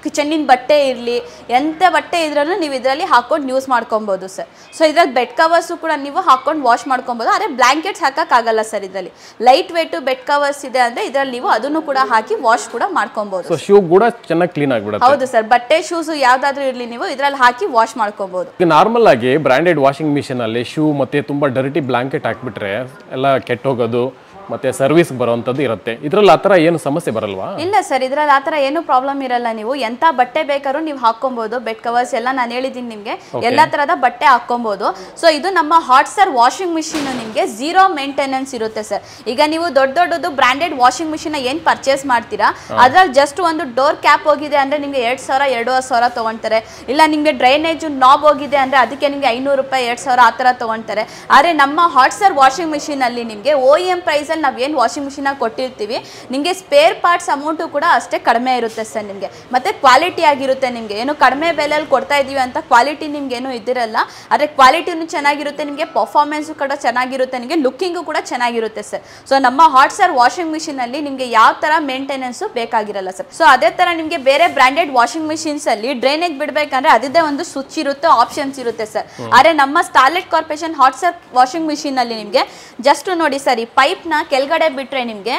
ಕಿಚನ್ನಿನ ಬಟ್ಟೆ ಇರಲಿ, ಎಂಥ ಬಟ್ಟೆ ಇದ್ರೂ ನೀವು ಇದರಲ್ಲಿ ಹಾಕೊಂಡು ಯೂಸ್ ಮಾಡ್ಕೊಬೋದು ಸರ್. ಸೊ ಇದ್ರಲ್ಲಿ ಬೆಡ್ ಕವರ್ಸು ಕೂಡ ನೀವು ಹಾಕೊಂಡು ವಾಶ್ ಮಾಡ್ಕೊಬೋದು. ಆದರೆ ಬ್ಲ್ಯಾಂಕೆಟ್ಸ್ ಹಾಕೋಕ್ಕಾಗಲ್ಲ ಸರ್, ಇದರಲ್ಲಿ ಲೈಟ್ ವೇಟು ಬೆಡ್ ಕವರ್ಸ್ ಇದೆ ಅಂದರೆ ಇದರಲ್ಲಿ ನೀವು ಅದನ್ನು ಕೂಡ ಹಾಕಿ ವಾಶ್ ಕೂಡ ಮಾಡ್ಕೊಬೋದು. ಸೊ ಶೂ ಕೂಡ ಚೆನ್ನಾಗಿ ಕ್ಲೀನ್ ಆಗಿಬಿಡುತ್ತೆ. ಹೌದು ಸರ್, ಬಟ್ಟೆ ಶೂಸ್ ಯಾವ್ದಾದ್ರು ಇರಲಿ ನೀವು ಇದರಲ್ಲಿ ಹಾಕಿ ವಾಶ್ ಮಾಡ್ಕೊಬಹುದು. ನಾರ್ಮಲ್ ಆಗಿ ಬ್ರಾಂಡೆಡ್ ವಾಷಿಂಗ್ ಮಿಷಿನ್ ಅಲ್ಲಿ ಶೂ ಮತ್ತೆ ತುಂಬಾ ಡರ್ಟಿ ಬ್ಲಾಂಕೆಟ್ ಹಾಕ್ಬಿಟ್ರೆ ಎಲ್ಲ ಕೆಟ್ಟೋಗೋದು ಮತ್ತೆ ಸರ್ವಿಸ್ ಬರುವಂತದ್ದು ಇರುತ್ತೆ. ಇದ್ರಲ್ಲಿ ಆತರ ಏನು ಸಮಸ್ಯೆ ಬರಲ್ವಾ? ಇಲ್ಲ ಸರ್, ಇದ್ರಲ್ಲಿ ಆತರ ಏನು ಪ್ರಾಬ್ಲಮ್ ಇರಲ್ಲ. ನೀವು ಎಂತ ಬಟ್ಟೆ ಬೇಕಾದ್ರೂ ನೀವು ಹಾಕೊಬಹುದು. ಬೆಡ್ ಕವರ್ಸ್ ಎಲ್ಲ ನಾನು ಹೇಳಿದ್ದೀನಿ ನಿಮ್ಗೆ, ಎಲ್ಲಾ ತರದ ಬಟ್ಟೆ ಹಾಕೊಬಹುದು. ಸೊ ಇದು ನಮ್ಮ ಹಾಟ್ ಸ್ಟಾರ್ ವಾಷಿಂಗ್ ಮಿಷಿನ್ ನಿಮ್ಗೆ 0 ಮೇಂಟೆನೆನ್ಸ್ ಇರುತ್ತೆ ಸರ್. ಈಗ ನೀವು ದೊಡ್ಡದು ಬ್ರಾಂಡೆಡ್ ವಾಷಿಂಗ್ ಮಿಷಿನ್ ಏನ್ ಪರ್ಚೇಸ್ ಮಾಡ್ತೀರಾ ಅದ್ರಲ್ಲಿ ಜಸ್ಟ್ ಒಂದು ಡೋರ್ ಕ್ಯಾಪ್ ಹೋಗಿದೆ ಅಂದ್ರೆ ನಿಮ್ಗೆ 2,000 2,500 ತಗೊಂತಾರೆ. ಇಲ್ಲ ನಿಮ್ಗೆ ಡ್ರೈನೇಜ್ ನಾಬ್ ಹೋಗಿದೆ ಅಂದ್ರೆ ಅದಕ್ಕೆ ನಿಮ್ಗೆ 500 ರೂಪಾಯಿ 2,000 ಆ ತರ ತಗೊಂತಾರೆ. ಆದ್ರೆ ನಮ್ಮ ಹಾಟ್ ಸ್ಟಾರ್ ವಾಷಿಂಗ್ ಮಿಷಿನ್ ಅಲ್ಲಿ ನಿಮ್ಗೆ OEM ಪ್ರೈಸ್ ನಾವೇನು ವಾಷಿಂಗ್ ಮಿಷಿನ್ ಕೊಟ್ಟಿರ್ತೀವಿ ನಿಮಗೆ ಸ್ಪೇರ್ ಪಾರ್ಟ್ಸ್ ಅಮೌಂಟು ಕೂಡ ಅಷ್ಟೇ ಕಡಿಮೆ ಇರುತ್ತೆ ಸರ್ ನಿಮಗೆ. ಮತ್ತೆ ಕ್ವಾಲಿಟಿ ಆಗಿರುತ್ತೆ. ನಿಮಗೆ ಏನು ಕಡಿಮೆ ಬೆಲೆಯಲ್ಲಿ ಕೊಡ್ತಾ ಇದೀವಿ ಅಂತ ಕ್ವಾಲಿಟಿ ನಿಮ್ಗೆ ಏನು ಇದಿರಲ್ಲ. ಆದರೆ ಕ್ವಾಲಿಟಿನೂ ಚೆನ್ನಾಗಿರುತ್ತೆ, ನಿಮಗೆ ಪರ್ಫಾರ್ಮೆನ್ಸು ಕೂಡ ಚೆನ್ನಾಗಿರುತ್ತೆ, ನಿಮಗೆ ಲುಕ್ಕಿಂಗು ಕೂಡ ಚೆನ್ನಾಗಿರುತ್ತೆ ಸರ್. ಸೊ ನಮ್ಮ ಹಾಟ್ ಸ್ಟಾರ್ ವಾಷಿಂಗ್ ಮಿಷಿನ್ ಅಲ್ಲಿ ನಿಮಗೆ ಯಾವ ತರ ಮೇಂಟೆನೆನ್ಸು ಬೇಕಾಗಿರಲ್ಲ ಸರ್. ಸೊ ಅದೇ ತರ ನಿಮಗೆ ಬೇರೆ ಬ್ರಾಂಡೆಡ್ ವಾಷಿಂಗ್ ಮಿಷಿನ್ಸ್ ಅಲ್ಲಿ ಡ್ರೈನೇಜ್ ಬಿಡಬೇಕಂದ್ರೆ ಅದೇ ಒಂದು ಸ್ವಿಚ್ ಇರುತ್ತೆ, ಆಪ್ಷನ್ಸ್ ಇರುತ್ತೆ ಸರ್. ಆದರೆ ನಮ್ಮ starlet corporation hot star washing machine ಅಲ್ಲಿ ನಿಮಗೆ ಜಸ್ಟ್ ನೋಡಿ ಸರ್, ಈ ಪೈಪ್ ನ ಕೆಳಗಡೆ ಬಿಟ್ರೆ ನಿಮ್ಗೆ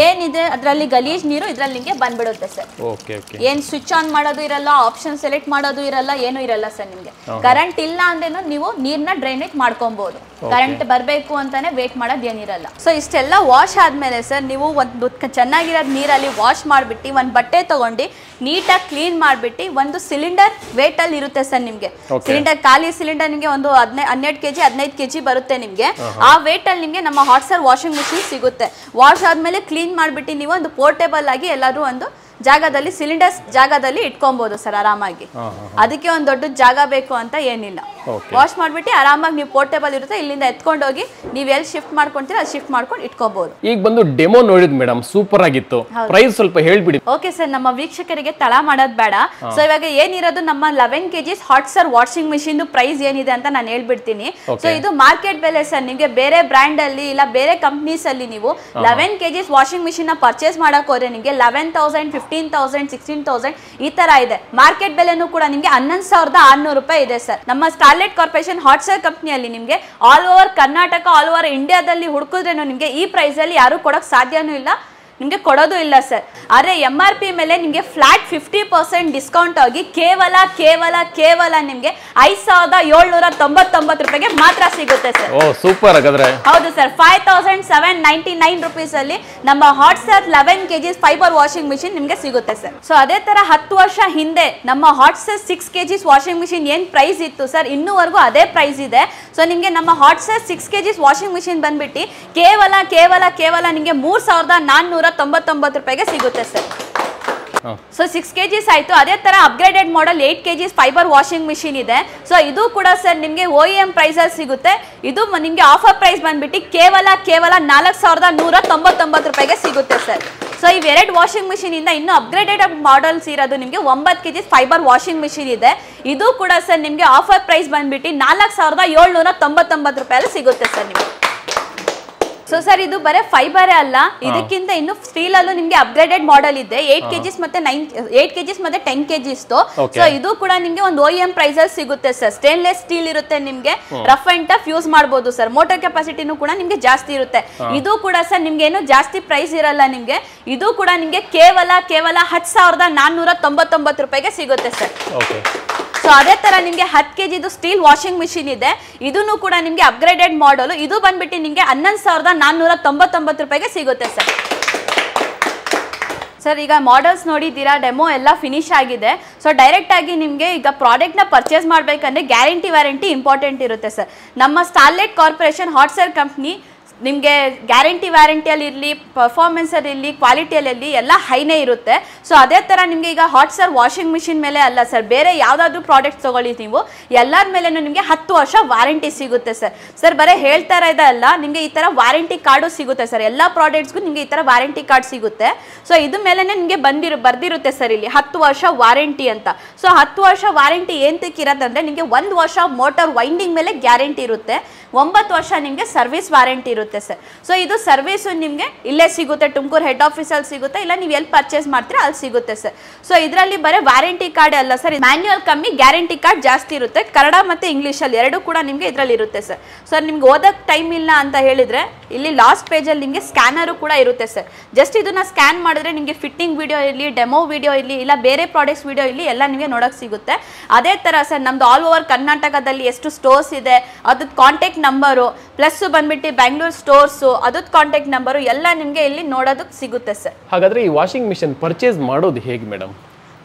ಏನಿದೆ ಅದರಲ್ಲಿ ಗಲೀಜ್ ನೀರು ಇದ್ರಲ್ಲಿ ನಿಮ್ಗೆ ಬಂದ್ಬಿಡುತ್ತೆ ಸರ್. ಏನ್ ಸ್ವಿಚ್ ಆನ್ ಮಾಡೋದು ಇರಲ್ಲ, ಆಪ್ಷನ್ ಸೆಲೆಕ್ಟ್ ಮಾಡೋದು ಇರಲ್ಲ, ಏನು ಇರಲ್ಲ ಸರ್. ನಿಮ್ಗೆ ಕರೆಂಟ್ ಇಲ್ಲ ಅಂದ್ರೇನು ನೀವು ನೀರ್ನ ಡ್ರೈನೇಜ್ ಮಾಡ್ಕೊಬಹುದು. ಕರೆಂಟ್ ಬರಬೇಕು ಅಂತಾನೆ ವೇಟ್ ಮಾಡೋದು ಏನಿರಲ್ಲ. ಸೊ ಇಷ್ಟೆಲ್ಲ ವಾಶ್ ಆದ್ಮೇಲೆ ಸರ್ ನೀವು ಒಂದು ಚೆನ್ನಾಗಿರೋದು ನೀರಲ್ಲಿ ವಾಶ್ ಮಾಡ್ಬಿಟ್ಟು ಒಂದು ಬಟ್ಟೆ ತಗೊಂಡು ನೀಟಾಗಿ ಕ್ಲೀನ್ ಮಾಡ್ಬಿಟ್ಟು ಒಂದು ಸಿಲಿಂಡರ್ ವೇಟ್ ಅಲ್ಲಿ ಇರುತ್ತೆ ಸರ್. ನಿಮ್ಗೆ ಸಿಲಿಂಡರ್ ಖಾಲಿ ಸಿಲಿಂಡರ್ ನಿಮ್ಗೆ ಒಂದು 12 kg 15 kg ಬರುತ್ತೆ ನಿಮ್ಗೆ. ಆ ವೇಟ್ ಅಲ್ಲಿ ನಿಮ್ಗೆ ನಮ್ಮ ಹಾಟ್ ಸ್ಟಾರ್ ವಾಷಿಂಗ್ ಮಿಷಿನ್ ಸಿಗುತ್ತೆ. ವಾಶ್ ಆದ್ಮೇಲೆ ಕ್ಲೀನ್ ಮಾಡ್ಬಿಟ್ಟು ನೀವು ಒಂದು ಪೋರ್ಟೇಬಲ್ ಆಗಿ ಎಲ್ಲಾದ್ರೂ ಒಂದು ಜಾಗದಲ್ಲಿ ಸಿಲಿಂಡರ್ಸ್ ಜಾಗದಲ್ಲಿ ಇಟ್ಕೊಬಹುದು ಸರ್ ಆರಾಮಾಗಿ. ಅದಕ್ಕೆ ಒಂದು ದೊಡ್ಡ ಜಾಗ ಬೇಕು ಅಂತ ಏನಿಲ್ಲ. ವಾಶ್ ಮಾಡ್ಬಿಟ್ಟು ಆರಾಮಾಗಿ ನೀವು ಪೋರ್ಟೇಬಲ್ ಇರುತ್ತೆ, ಇಲ್ಲಿಂದ ಎತ್ಕೊಂಡು ಹೋಗಿ ನೀವು ಎಲ್ಲಿ ಶಿಫ್ಟ್ ಮಾಡ್ಕೊಂತೀರಾ ಅಲ್ಲಿ ಶಿಫ್ಟ್ ಮಾಡ್ಕೊಂಡು ಇಟ್ಕೋಬಹುದು. ಈಗ ಬಂದು ಡೆಮೋ ನೋಡಿದ್ ಮೇಡಮ್, ಸೂಪರ್ ಆಗಿತ್ತು. ಪ್ರೈಸ್ ಸ್ವಲ್ಪ ಹೇಳ್ಬಿಡಿ. ಓಕೆ ಸರ್, ನಮ್ಮ ವೀಕ್ಷಕರಿಗೆ ತಳ ಮಾಡೋದ್ ಬೇಡ. ಸೊ ಇವಾಗ ಏನಿರೋದು ನಮ್ಮ 11 kgs hot star washing machine price ಏನಿದೆ ಅಂತ ನಾನು ಹೇಳ್ಬಿಡ್ತೀನಿ. ಸೊ ಇದು ಮಾರ್ಕೆಟ್ ಬೆಲೆ ಸರ್. ನಿಮ್ಗೆ ಬೇರೆ ಬ್ರ್ಯಾಂಡ್ ಅಲ್ಲಿ ಇಲ್ಲ ಬೇರೆ ಕಂಪ್ನೀಸ್ ಅಲ್ಲಿ ನೀವು 11 kgs ವಾಷಿಂಗ್ ಮಿಷಿನ್ ನ ಪರ್ಚೇಸ್ ಮಾಡಕ್ ಹೋದ್ರೆ ನಿಮ್ಗೆ 11,000 15,000 16,000 ಈ ತರ ಇದೆ. ಮಾರ್ಕೆಟ್ ಬೆಲೆನೂ ಕೂಡ ನಿಮ್ಗೆ 11,600 ರೂಪಾಯಿ ಇದೆ ಸರ್. ನಮ್ಮ ಸ್ಟಾರ್ಲೆಟ್ ಕಾರ್ಪೊರೇಷನ್ ಹಾಟ್ ಸ್ಟಾರ್ ಕಂಪ್ನಿಯಲ್ಲಿ ನಿಮ್ಗೆ all over Karnataka, all over ಇಂಡಿಯಾದಲ್ಲಿ ಹುಡುಕಿದ್ರೇನು ನಿಮ್ಗೆ ಈ ಪ್ರೈಸ್ ಅಲ್ಲಿ ಯಾರು ಕೊಡಕ್ ಸಾಧ್ಯನೂ ಇಲ್ಲ, ನಿಮ್ಗೆ ಕೊಡೋದು ಇಲ್ಲ ಸರ್. ಆದ್ರೆ MRP ಮೇಲೆ ನಿಮ್ಗೆ ಫ್ಲಾಟ್ 50% ಡಿಸ್ಕೌಂಟ್ ಆಗಿ ಕೇವಲ ನಿಮ್ಗೆ 5,799 ರೂಪಾಯಿಗೆ ಮಾತ್ರ ಸಿಗುತ್ತೆ ಸರ್. ಓ ಸೂಪರ್ ಹಾಗಾದ್ರೆ. ಹೌದು ಸರ್, 5,799 ರೂಪೀಸ್ ಅಲ್ಲಿ ನಮ್ಮ hot star 11 kgs fibre washing machine ನಿಮ್ಗೆ ಸಿಗುತ್ತೆ ಸರ್. ಸೊ ಅದೇ ತರ 10 ವರ್ಷ ಹಿಂದೆ ನಮ್ಮ hot star 6 kgs washing machine ಏನ್ ಪ್ರೈಸ್ ಇತ್ತು ಸರ್, ಇನ್ನೂವರೆಗೂ ಅದೇ ಪ್ರೈಸ್ ಇದೆ. ಸೊ ನಿಮ್ಗೆ ನಮ್ಮ hot star 6 kgs washing machine ಬಂದ್ಬಿಟ್ಟು ಕೇವಲ ನಿಮ್ಗೆ 3,499 ರೂಪಾಯಿಗೆ ಸಿಗುತ್ತೆ ಸರ್. ಸೊ 6 kgs ಆಯ್ತು. ಅದೇ ತರ upgraded model 8 kgs fibre washing machine ಇದೆ. ಸೊ ಇದು ಕೂಡ ಸರ್ ನಿಮ್ಗೆ OEM ಪ್ರೈಸ್ ಅಲ್ಲಿ ಸಿಗುತ್ತೆ. ಇದು ನಿಮ್ಗೆ ಆಫರ್ ಪ್ರೈಸ್ ಬಂದ್ಬಿಟ್ಟು ಕೇವಲ 4,199 ರೂಪಾಯಿಗೆ ಸಿಗುತ್ತೆ ಸರ್. ಸೊ ಇವೆರಡು ವಾಷಿಂಗ್ ಮಿಷಿನ್ ಇಂದ ಇನ್ನು ಅಪ್ಗ್ರೇಡೆಡ್ ಮಾಡೆಲ್ಸ್ ಇರೋದು ನಿಮ್ಗೆ 9 kgs ಫೈಬರ್ ವಾಷಿಂಗ್ ಮಿಷಿನ್ ಇದೆ. ಇದು ಕೂಡ ಸರ್ ನಿಮ್ಗೆ ಆಫರ್ ಪ್ರೈಸ್ ಬಂದ್ಬಿಟ್ಟು 4,799 ರೂಪಾಯಲ್ಲಿ ಸಿಗುತ್ತೆ ಸರ್ ನಿಮ್ಗೆ. ಸೊ ಸರ್ ಇದು ಬರೀ ಫೈಬರೇ ಅಲ್ಲ, ಇದಕ್ಕಿಂತ ಇನ್ನು ಸ್ಟೀಲ್ ಅಲ್ಲೂ ನಿಮ್ಗೆ ಅಪ್ಗ್ರೇಡೆಡ್ ಮಾಡೆಲ್ ಇದೆ. 8 kgs ಮತ್ತೆ 8 kgs ಮತ್ತೆ 10 kgs. ಸೊ ಇದು ಕೂಡ ನಿಮ್ಗೆ ಒಂದು OEM ಪ್ರೈಸ್ ಅಲ್ಲಿ ಸಿಗುತ್ತೆ ಸರ್. ಸ್ಟೇನ್ಲೆಸ್ ಸ್ಟೀಲ್ ಇರುತ್ತೆ, ನಿಮ್ಗೆ ರಫ್ ಅಂಡ್ ಟಫ್ ಯೂಸ್ ಮಾಡಬಹುದು ಸರ್. ಮೋಟರ್ ಕೆಪಾಸಿಟಿನೂ ಕೂಡ ನಿಮ್ಗೆ ಜಾಸ್ತಿ ಇರುತ್ತೆ. ಇದು ಕೂಡ ಸರ್ ನಿಮ್ಗೆ ಏನು ಜಾಸ್ತಿ ಪ್ರೈಸ್ ಇರಲ್ಲ ನಿಮ್ಗೆ. ಇದು ಕೂಡ ನಿಮ್ಗೆ ಕೇವಲ 10,499 ರೂಪಾಯಿಗೆ ಸಿಗುತ್ತೆ ಸರ್. ಸೊ ಅದೇ ತರ ನಿಮ್ಗೆ 10 kg ಸ್ಟೀಲ್ ವಾಷಿಂಗ್ ಮಿಷಿನ್ ಇದೆ. ಇದನ್ನು ಕೂಡ ನಿಮ್ಗೆ ಅಪ್ಗ್ರೇಡೆಡ್ ಮಾಡಲ್. ಇದು ಬಂದ್ಬಿಟ್ಟು ನಿಮ್ಗೆ 11,499 ರೂಪಾಯಿಗೆ ಸಿಗುತ್ತೆ ಸರ್. ಸರ್ ಈಗ ಮಾಡೆಲ್ಸ್ ನೋಡಿದ್ದೀರಾ, ಡೆಮೋ ಎಲ್ಲ ಫಿನಿಶ್ ಆಗಿದೆ. ಸೊ ಡೈರೆಕ್ಟ್ ಆಗಿ ನಿಮಗೆ ಈಗ ಪ್ರಾಡಕ್ಟ್ನ ಪರ್ಚೇಸ್ ಮಾಡಬೇಕಂದ್ರೆ ಗ್ಯಾರಂಟಿ ವ್ಯಾರಂಟಿ ಇಂಪಾರ್ಟೆಂಟ್ ಇರುತ್ತೆ ಸರ್. ನಮ್ಮ starlet corporation hot star company ನಿಮಗೆ ಗ್ಯಾರಂಟಿ ವ್ಯಾರಂಟಿಯಲ್ಲಿ ಇರಲಿ, ಪರ್ಫಾರ್ಮೆನ್ಸಲ್ಲಿ ಇರಲಿ, ಕ್ವಾಲಿಟಿಯಲ್ಲಿ ಎಲ್ಲ ಹೈನೇ ಇರುತ್ತೆ. ಸೊ ಅದೇ ಥರ ನಿಮಗೆ ಈಗ ಹಾಟ್ ಸ್ಟಾರ್ ವಾಷಿಂಗ್ ಮಿಷಿನ್ ಮೇಲೆ ಅಲ್ಲ ಸರ್, ಬೇರೆ ಯಾವುದಾದ್ರೂ ಪ್ರಾಡಕ್ಟ್ಸ್ ತೊಗೊಳ್ಳಿ ನೀವು, ಎಲ್ಲರ ಮೇಲೂ ನಿಮಗೆ 10 ವರ್ಷ ವಾರಂಟಿ ಸಿಗುತ್ತೆ ಸರ್. ಸರ್ ಬರೀ ಹೇಳ್ತಾ ಇರೋದೇ ಅಲ್ಲ, ನಿಮಗೆ ಈ ಥರ ವಾರಂಟಿ ಕಾರ್ಡು ಸಿಗುತ್ತೆ ಸರ್. ಎಲ್ಲ ಪ್ರಾಡಕ್ಟ್ಸ್ಗೂ ನಿಮಗೆ ಈ ಥರ ವಾರಂಟಿ ಕಾರ್ಡ್ ಸಿಗುತ್ತೆ. ಸೊ ಇದು ಮೇಲೆ ನಿಮಗೆ ಬರ್ದಿರುತ್ತೆ ಸರ್ ಇಲ್ಲಿ 10 ವರ್ಷ ವಾರಂಟಿ ಅಂತ. ಸೊ 10 ವರ್ಷ ವಾರಂಟಿ ಏನಕ್ಕೆ ಇರೋದಂದ್ರೆ ನಿಮಗೆ 1 ವರ್ಷ ಮೋಟಾರ್ ವೈಂಡಿಂಗ್ ಮೇಲೆ ಗ್ಯಾರಂಟಿ ಇರುತ್ತೆ, 9 ವರ್ಷ ನಿಮಗೆ ಸರ್ವಿಸ್ ವಾರಂಟಿ ಇರುತ್ತೆ ಸರ್. ಸೊ ಇದು ಸರ್ವಿಸ್ ನಿಮಗೆ ಇಲ್ಲೇ ಸಿಗುತ್ತೆ, ತುಮಕೂರು ಹೆಡ್ ಆಫೀಸಲ್ಲಿ ಸಿಗುತ್ತೆ, ಇಲ್ಲ ನೀವು ಎಲ್ಲಿ ಪರ್ಚೇಸ್ ಮಾಡ್ತೀರಾ ಅಲ್ಲಿ ಸಿಗುತ್ತೆ ಸರ್. ಸೊ ಇದರಲ್ಲಿ ಬರೀ ವಾರಂಟಿ ಕಾರ್ಡ್ ಅಲ್ಲ ಸರ್, ಮ್ಯಾನ್ಯುವಲ್ ಕಮ್ಮಿ, ಗ್ಯಾರಂಟಿ ಕಾರ್ಡ್ ಜಾಸ್ತಿ ಇರುತ್ತೆ. ಕನ್ನಡ ಮತ್ತು ಇಂಗ್ಲೀಷಲ್ಲಿ ಎರಡೂ ಕೂಡ ನಿಮಗೆ ಇದರಲ್ಲಿ ಇರುತ್ತೆ ಸರ್. ಸರ್ ನಿಮ್ಗೆ ಓದಕ್ಕೆ ಟೈಮ್ ಇಲ್ಲ ಅಂತ ಹೇಳಿದರೆ ಇಲ್ಲಿ ಲಾಸ್ಟ್ ಪೇಜಲ್ಲಿ ನಿಮಗೆ ಸ್ಕ್ಯಾನರು ಕೂಡ ಇರುತ್ತೆ ಸರ್. ಜಸ್ಟ್ ಇದನ್ನ ಸ್ಕ್ಯಾನ್ ಮಾಡಿದ್ರೆ ನಿಮಗೆ ಫಿಟ್ಟಿಂಗ್ ವಿಡಿಯೋ ಇರಲಿ, ಡೆಮೋ ವಿಡಿಯೋ ಇರಲಿ, ಇಲ್ಲ ಬೇರೆ ಪ್ರಾಡಕ್ಟ್ಸ್ ವಿಡಿಯೋ ಇರಲಿ, ಎಲ್ಲ ನಿಮಗೆ ನೋಡೋಕೆ ಸಿಗುತ್ತೆ. ಅದೇ ಥರ ಸರ್ ನಮ್ದು ಆಲ್ ಓವರ್ ಕರ್ನಾಟಕದಲ್ಲಿ ಎಷ್ಟು ಸ್ಟೋರ್ಸ್ ಇದೆ, ಅದ್ರದ್ದು ಕಾಂಟ್ಯಾಕ್ಟ್ ನಂಬರು, ಪ್ಲಸ್ ಬಂದ್ಬಿಟ್ಟು ಬೆಂಗಳೂರು ಸ್ಟೋರ್ಸು, ಅದ್ರದ್ದು ಕಾಂಟ್ಯಾಕ್ಟ್ ನಂಬರು ಎಲ್ಲ ನಿಮಗೆ ಇಲ್ಲಿ ನೋಡೋದಕ್ಕೆ ಸಿಗುತ್ತೆ ಸರ್. ಹಾಗಾದ್ರೆ ಈ ವಾಷಿಂಗ್ ಮಿಷಿನ್ ಪರ್ಚೇಸ್ ಮಾಡೋದು ಹೇಗೆ madam?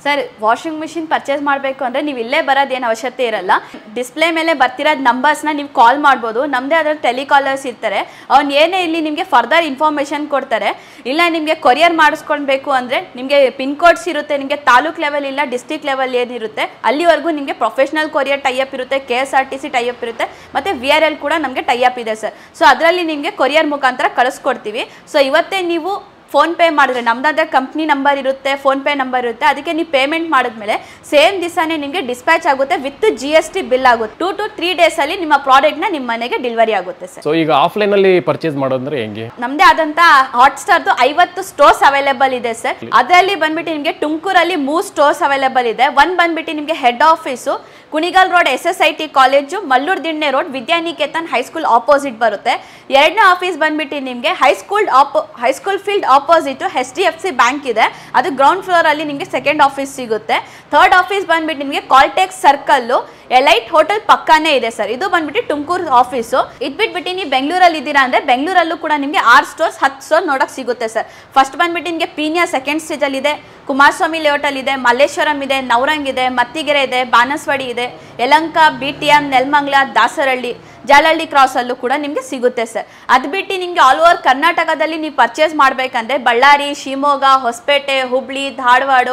Sir washing machine purchase ಮಾಡಬೇಕು ಅಂದರೆ ನೀವು ಇಲ್ಲೇ ಬರೋದೇನು ಅವಶ್ಯಕತೆ ಇರಲ್ಲ. ಡಿಸ್ಪ್ಲೇ ಮೇಲೆ ಬರ್ತಿರೋದು ನಂಬರ್ಸ್ನ ನೀವು ಕಾಲ್ ಮಾಡ್ಬೋದು. ನಮ್ಮದೇ ಅದರ ಟೆಲಿಕಾಲರ್ಸ್ ಇರ್ತಾರೆ, ಅವ್ನು ಏನೇ ಇಲ್ಲಿ ನಿಮಗೆ ಫರ್ದರ್ ಇನ್ಫಾರ್ಮೇಷನ್ ಕೊಡ್ತಾರೆ. ಇಲ್ಲ ನಿಮಗೆ ಕೊರಿಯರ್ ಮಾಡಿಸ್ಕೊಳ್ಬೇಕು ಅಂದರೆ ನಿಮಗೆ ಪಿನ್ ಕೋಡ್ಸ್ ಇರುತ್ತೆ, ನಿಮಗೆ ತಾಲೂಕ್ ಲೆವೆಲ್ ಇಲ್ಲ ಡಿಸ್ಟ್ರಿಕ್ಟ್ ಲೆವೆಲ್ ಏನಿರುತ್ತೆ ಅಲ್ಲಿವರೆಗೂ ನಿಮಗೆ ಪ್ರೊಫೆಷನಲ್ ಕೊರಿಯರ್ ಟೈಅಪ್ ಇರುತ್ತೆ, KSRTC ಟೈಅಪ್ ಇರುತ್ತೆ, ಮತ್ತು VRL ಕೂಡ ನಮಗೆ ಟೈಅಪ್ ಇದೆ ಸರ್. ಸೊ ಅದರಲ್ಲಿ ನಿಮಗೆ ಕೊರಿಯರ್ ಮುಖಾಂತರ ಕಳಿಸ್ಕೊಡ್ತೀವಿ. ಸೊ ಇವತ್ತೇ ನೀವು ಫೋನ್ಪೇ ಮಾಡಿದ್ರೆ ನಮ್ಮದಾದ ಕಂಪ್ನಿ ನಂಬರ್ ಇರುತ್ತೆ, ಫೋನ್ಪೇ ನಂಬರ್ ಇರುತ್ತೆ, ಅದಕ್ಕೆ ನೀವು ಪೇಮೆಂಟ್ ಮಾಡಿದ್ಮೇಲೆ ಸೇಮ್ ದಿವಸನೇ ನಿಮಗೆ ಡಿಸ್ಪ್ಯಾಚ್ ಆಗುತ್ತೆ, ವಿತ್ GST ಬಿಲ್ ಆಗುತ್ತೆ. 2 to 3 ಡೇಸಲ್ಲಿ ನಿಮ್ಮ ಪ್ರಾಡಕ್ಟ್ನ ನಿಮ್ಮ ಮನೆಗೆ ಡೆಲಿವರಿ ಆಗುತ್ತೆ ಸರ್. ಸೊ ಈಗ ಆಫ್ಲೈನಲ್ಲಿ ಪರ್ಚೇಸ್ ಮಾಡೋದಂದ್ರೆ ಹೆಂಗೆ? ನಮ್ಮದೇ ಆದಂಥ ಹಾಟ್ ಸ್ಟಾರ್ದು 50 ಸ್ಟೋರ್ಸ್ ಅವೈಲೇಬಲ್ ಇದೆ ಸರ್. ಅದರಲ್ಲಿ ಬಂದ್ಬಿಟ್ಟು ನಿಮಗೆ ತುಮಕೂರಲ್ಲಿ 3 ಸ್ಟೋರ್ಸ್ ಅವೈಲೇಬಲ್ ಇದೆ. ಒಂದು ಬಂದ್ಬಿಟ್ಟು ನಿಮಗೆ head office Kunigal road SSIT college, Malluru Dinne road, Vidyaniketan high school opposite ಬರುತ್ತೆ. ಎರಡನೇ ಆಫೀಸ್ ಬಂದ್ಬಿಟ್ಟು ನಿಮಗೆ high school field opposite HDFC bank ಇದೆ, ಅದು ಗ್ರೌಂಡ್ ಫ್ಲೋರ್ ಅಲ್ಲಿ ನಿಮಗೆ ಸೆಕೆಂಡ್ ಆಫೀಸ್ ಸಿಗುತ್ತೆ. ಥರ್ಡ್ ಆಫೀಸ್ ಬಂದ್ಬಿಟ್ಟು ನಿಮಗೆ ಕಾಲ್ಟೆಕ್ಸ್ ಸರ್ಕಲ್ ಎಲೈಟ್ ಹೋಟೆಲ್ ಪಕ್ಕಾನೇ ಇದೆ ಸರ್. ಇದು ಬಂದ್ಬಿಟ್ಟು ತುಮಕೂರು ಆಫೀಸು. ಇದು ಬಿಟ್ಬಿಟ್ಟು ನೀವು ಬೆಂಗಳೂರಲ್ಲಿ ಇದ್ದೀರಾ ಅಂದರೆ ಬೆಂಗಳೂರಲ್ಲೂ ಕೂಡ ನಿಮಗೆ 6 ಸ್ಟೋರ್ಸ್ 10 ಸ್ಟೋರ್ ನೋಡೋಕೆ ಸಿಗುತ್ತೆ ಸರ್. ಫಸ್ಟ್ ಬಂದ್ಬಿಟ್ಟು ನಿಮಗೆ ಪೀನಿಯಾ ಸೆಕೆಂಡ್ ಸ್ಟೇಜಲ್ಲಿ ಇದೆ, ಕುಮಾರಸ್ವಾಮಿ ಲೇಔಟಲ್ಲಿ ಇದೆ, ಮಲ್ಲೇಶ್ವರಂ ಇದೆ, ನವರಂಗ್ ಇದೆ, ಮತ್ತಿಗೆರೆ ಇದೆ, ಬಾನಸವಾಡಿ ಇದೆ, ಯಲಹಂಕ, BTM, ನೆಲಮಂಗಲ, ದಾಸರಹಳ್ಳಿ, ಜಾಲಹಳ್ಳಿ ಕ್ರಾಸಲ್ಲೂ ಕೂಡ ನಿಮಗೆ ಸಿಗುತ್ತೆ ಸರ್. ಅದು ಬಿಟ್ಟು ನಿಮಗೆ ಆಲ್ ಓವರ್ ಕರ್ನಾಟಕದಲ್ಲಿ ನೀವು ಪರ್ಚೇಸ್ ಮಾಡಬೇಕಂದ್ರೆ ಬಳ್ಳಾರಿ, ಶಿವಮೊಗ್ಗ, ಹೊಸಪೇಟೆ, ಹುಬ್ಳಿ, ಧಾರವಾಡ,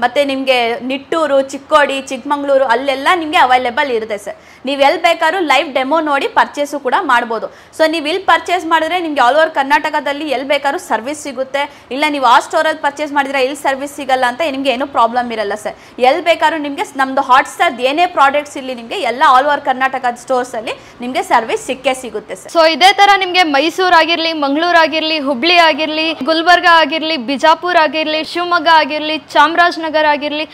ಮತ್ತು ನಿಮಗೆ ನಿಟ್ಟೂರು, ಚಿಕ್ಕೋಡಿ, ಚಿಕ್ಕಮಂಗ್ಳೂರು ಅಲ್ಲೆಲ್ಲ ನಿಮಗೆ ಅವೈಲೇಬಲ್ ಇರುತ್ತೆ ಸರ್. ನೀವು ಎಲ್ಲಿ ಬೇಕಾದ್ರೂ ಲೈವ್ ಡೆಮೋ ನೋಡಿ ಪರ್ಚೇಸು ಕೂಡ ಮಾಡ್ಬೋದು. ಸೊ ನೀವು ಇಲ್ಲಿ ಪರ್ಚೇಸ್ ಮಾಡಿದ್ರೆ ನಿಮಗೆ ಆಲ್ ಓವರ್ ಕರ್ನಾಟಕದಲ್ಲಿ ಎಲ್ಲಿ ಬೇಕಾದ್ರೂ ಸರ್ವಿಸ್ ಸಿಗುತ್ತೆ. ಇಲ್ಲ ನೀವು ಆ ಸ್ಟೋರಲ್ಲಿ ಪರ್ಚೇಸ್ ಮಾಡಿದ್ರೆ ಇಲ್ಲಿ ಸರ್ವಿಸ್ ಸಿಗಲ್ಲ ಅಂತ ನಿಮಗೆ ಏನೂ ಪ್ರಾಬ್ಲಮ್ ಇರಲ್ಲ ಸರ್. ಎಲ್ಲಿ ಬೇಕಾದ್ರೂ ನಿಮಗೆ ನಮ್ಮದು ಹಾಟ್ ಸ್ಟಾರ್ದು ಏನೇ ಪ್ರಾಡಕ್ಟ್ಸ್ ಇಲ್ಲಿ ನಿಮಗೆ ಎಲ್ಲ ಆಲ್ ಓವರ್ ಕರ್ನಾಟಕದ ಸ್ಟೋರ್ಸಲ್ಲಿ ನಿಮಗೆ ಸರ್ವಿಸ್ ಸಿಕ್ಕೇ ಸಿಗುತ್ತೆ ಸರ್. ಸೊ ಇದೇ ತರ ನಿಮಗೆ ಮೈಸೂರು ಆಗಿರ್ಲಿ, ಮಂಗಳೂರು ಆಗಿರ್ಲಿ, ಹುಬ್ಳಿ ಆಗಿರ್ಲಿ, ಗುಲ್ಬರ್ಗ ಆಗಿರ್ಲಿ, ಬಿಜಾಪುರ ಆಗಿರ್ಲಿ, ಶಿವಮೊಗ್ಗ ಆಗಿರ್ಲಿ, ಚಾಮರಾಜನಗರ ಆಗಿರ್ಲಿ,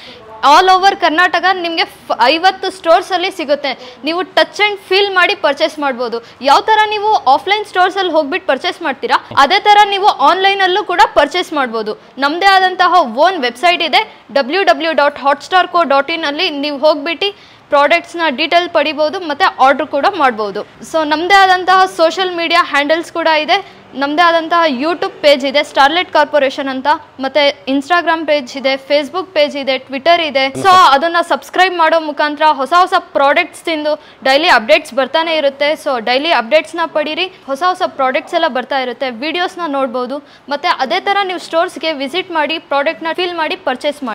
ಆಲ್ ಓವರ್ ಕರ್ನಾಟಕ ನಿಮಗೆ 50 ಸ್ಟೋರ್ಸಲ್ಲಿ ಸಿಗುತ್ತೆ. ನೀವು ಟಚ್ ಆ್ಯಂಡ್ ಫೀಲ್ ಮಾಡಿ ಪರ್ಚೇಸ್ ಮಾಡ್ಬೋದು. ಯಾವ ಥರ ನೀವು ಆಫ್ಲೈನ್ ಸ್ಟೋರ್ಸಲ್ಲಿ ಹೋಗ್ಬಿಟ್ಟು ಪರ್ಚೇಸ್ ಮಾಡ್ತೀರಾ ಅದೇ ಥರ ನೀವು ಆನ್ಲೈನಲ್ಲೂ ಕೂಡ ಪರ್ಚೇಸ್ ಮಾಡ್ಬೋದು. ನಮ್ಮದೇ ಆದಂತಹ ಓನ್ ವೆಬ್ಸೈಟ್ ಇದೆ, www.hotstarco.in ಅಲ್ಲಿ ನೀವು ಹೋಗ್ಬಿಟ್ಟು ಪ್ರಾಡಕ್ಟ್ಸ್ನ ಡೀಟೇಲ್ ಪಡಿಬೋದು ಮತ್ತು ಆರ್ಡ್ರ್ ಕೂಡ ಮಾಡ್ಬೋದು. ಸೊ ನಮ್ಮದೇ ಆದಂತಹ ಸೋಷಿಯಲ್ ಮೀಡಿಯಾ ಹ್ಯಾಂಡಲ್ಸ್ ಕೂಡ ಇದೆ. ನಮ್ಮದೇ ಆದಂತಹ ಯೂಟ್ಯೂಬ್ ಪೇಜ್ ಇದೆ ಸ್ಟಾರ್ಲೆಟ್ ಕಾರ್ಪೊರೇಷನ್ ಅಂತ, ಮತ್ತು ಇನ್ಸ್ಟಾಗ್ರಾಮ್ ಪೇಜ್ ಇದೆ, ಫೇಸ್ಬುಕ್ ಪೇಜ್ ಇದೆ, ಟ್ವಿಟರ್ ಇದೆ. ಸೊ ಅದನ್ನು ಸಬ್ಸ್ಕ್ರೈಬ್ ಮಾಡೋ ಮುಖಾಂತರ ಹೊಸ ಹೊಸ ಪ್ರಾಡಕ್ಟ್ಸ್ ತಿಂದು ಡೈಲಿ ಅಪ್ಡೇಟ್ಸ್ ಬರ್ತಾನೆ ಇರುತ್ತೆ. ಸೊ ಡೈಲಿ ಅಪ್ಡೇಟ್ಸ್ನ ಪಡೀರಿ, ಹೊಸ ಹೊಸ ಪ್ರಾಡಕ್ಟ್ಸ್ ಎಲ್ಲ ಬರ್ತಾ ಇರುತ್ತೆ, ವೀಡಿಯೋಸ್ನ ನೋಡ್ಬೋದು. ಮತ್ತು ಅದೇ ಥರ ನೀವು ಸ್ಟೋರ್ಸ್ಗೆ ವಿಸಿಟ್ ಮಾಡಿ ಪ್ರಾಡಕ್ಟ್ನ ಫೀಲ್ ಮಾಡಿ ಪರ್ಚೇಸ್ ಮಾಡಿ.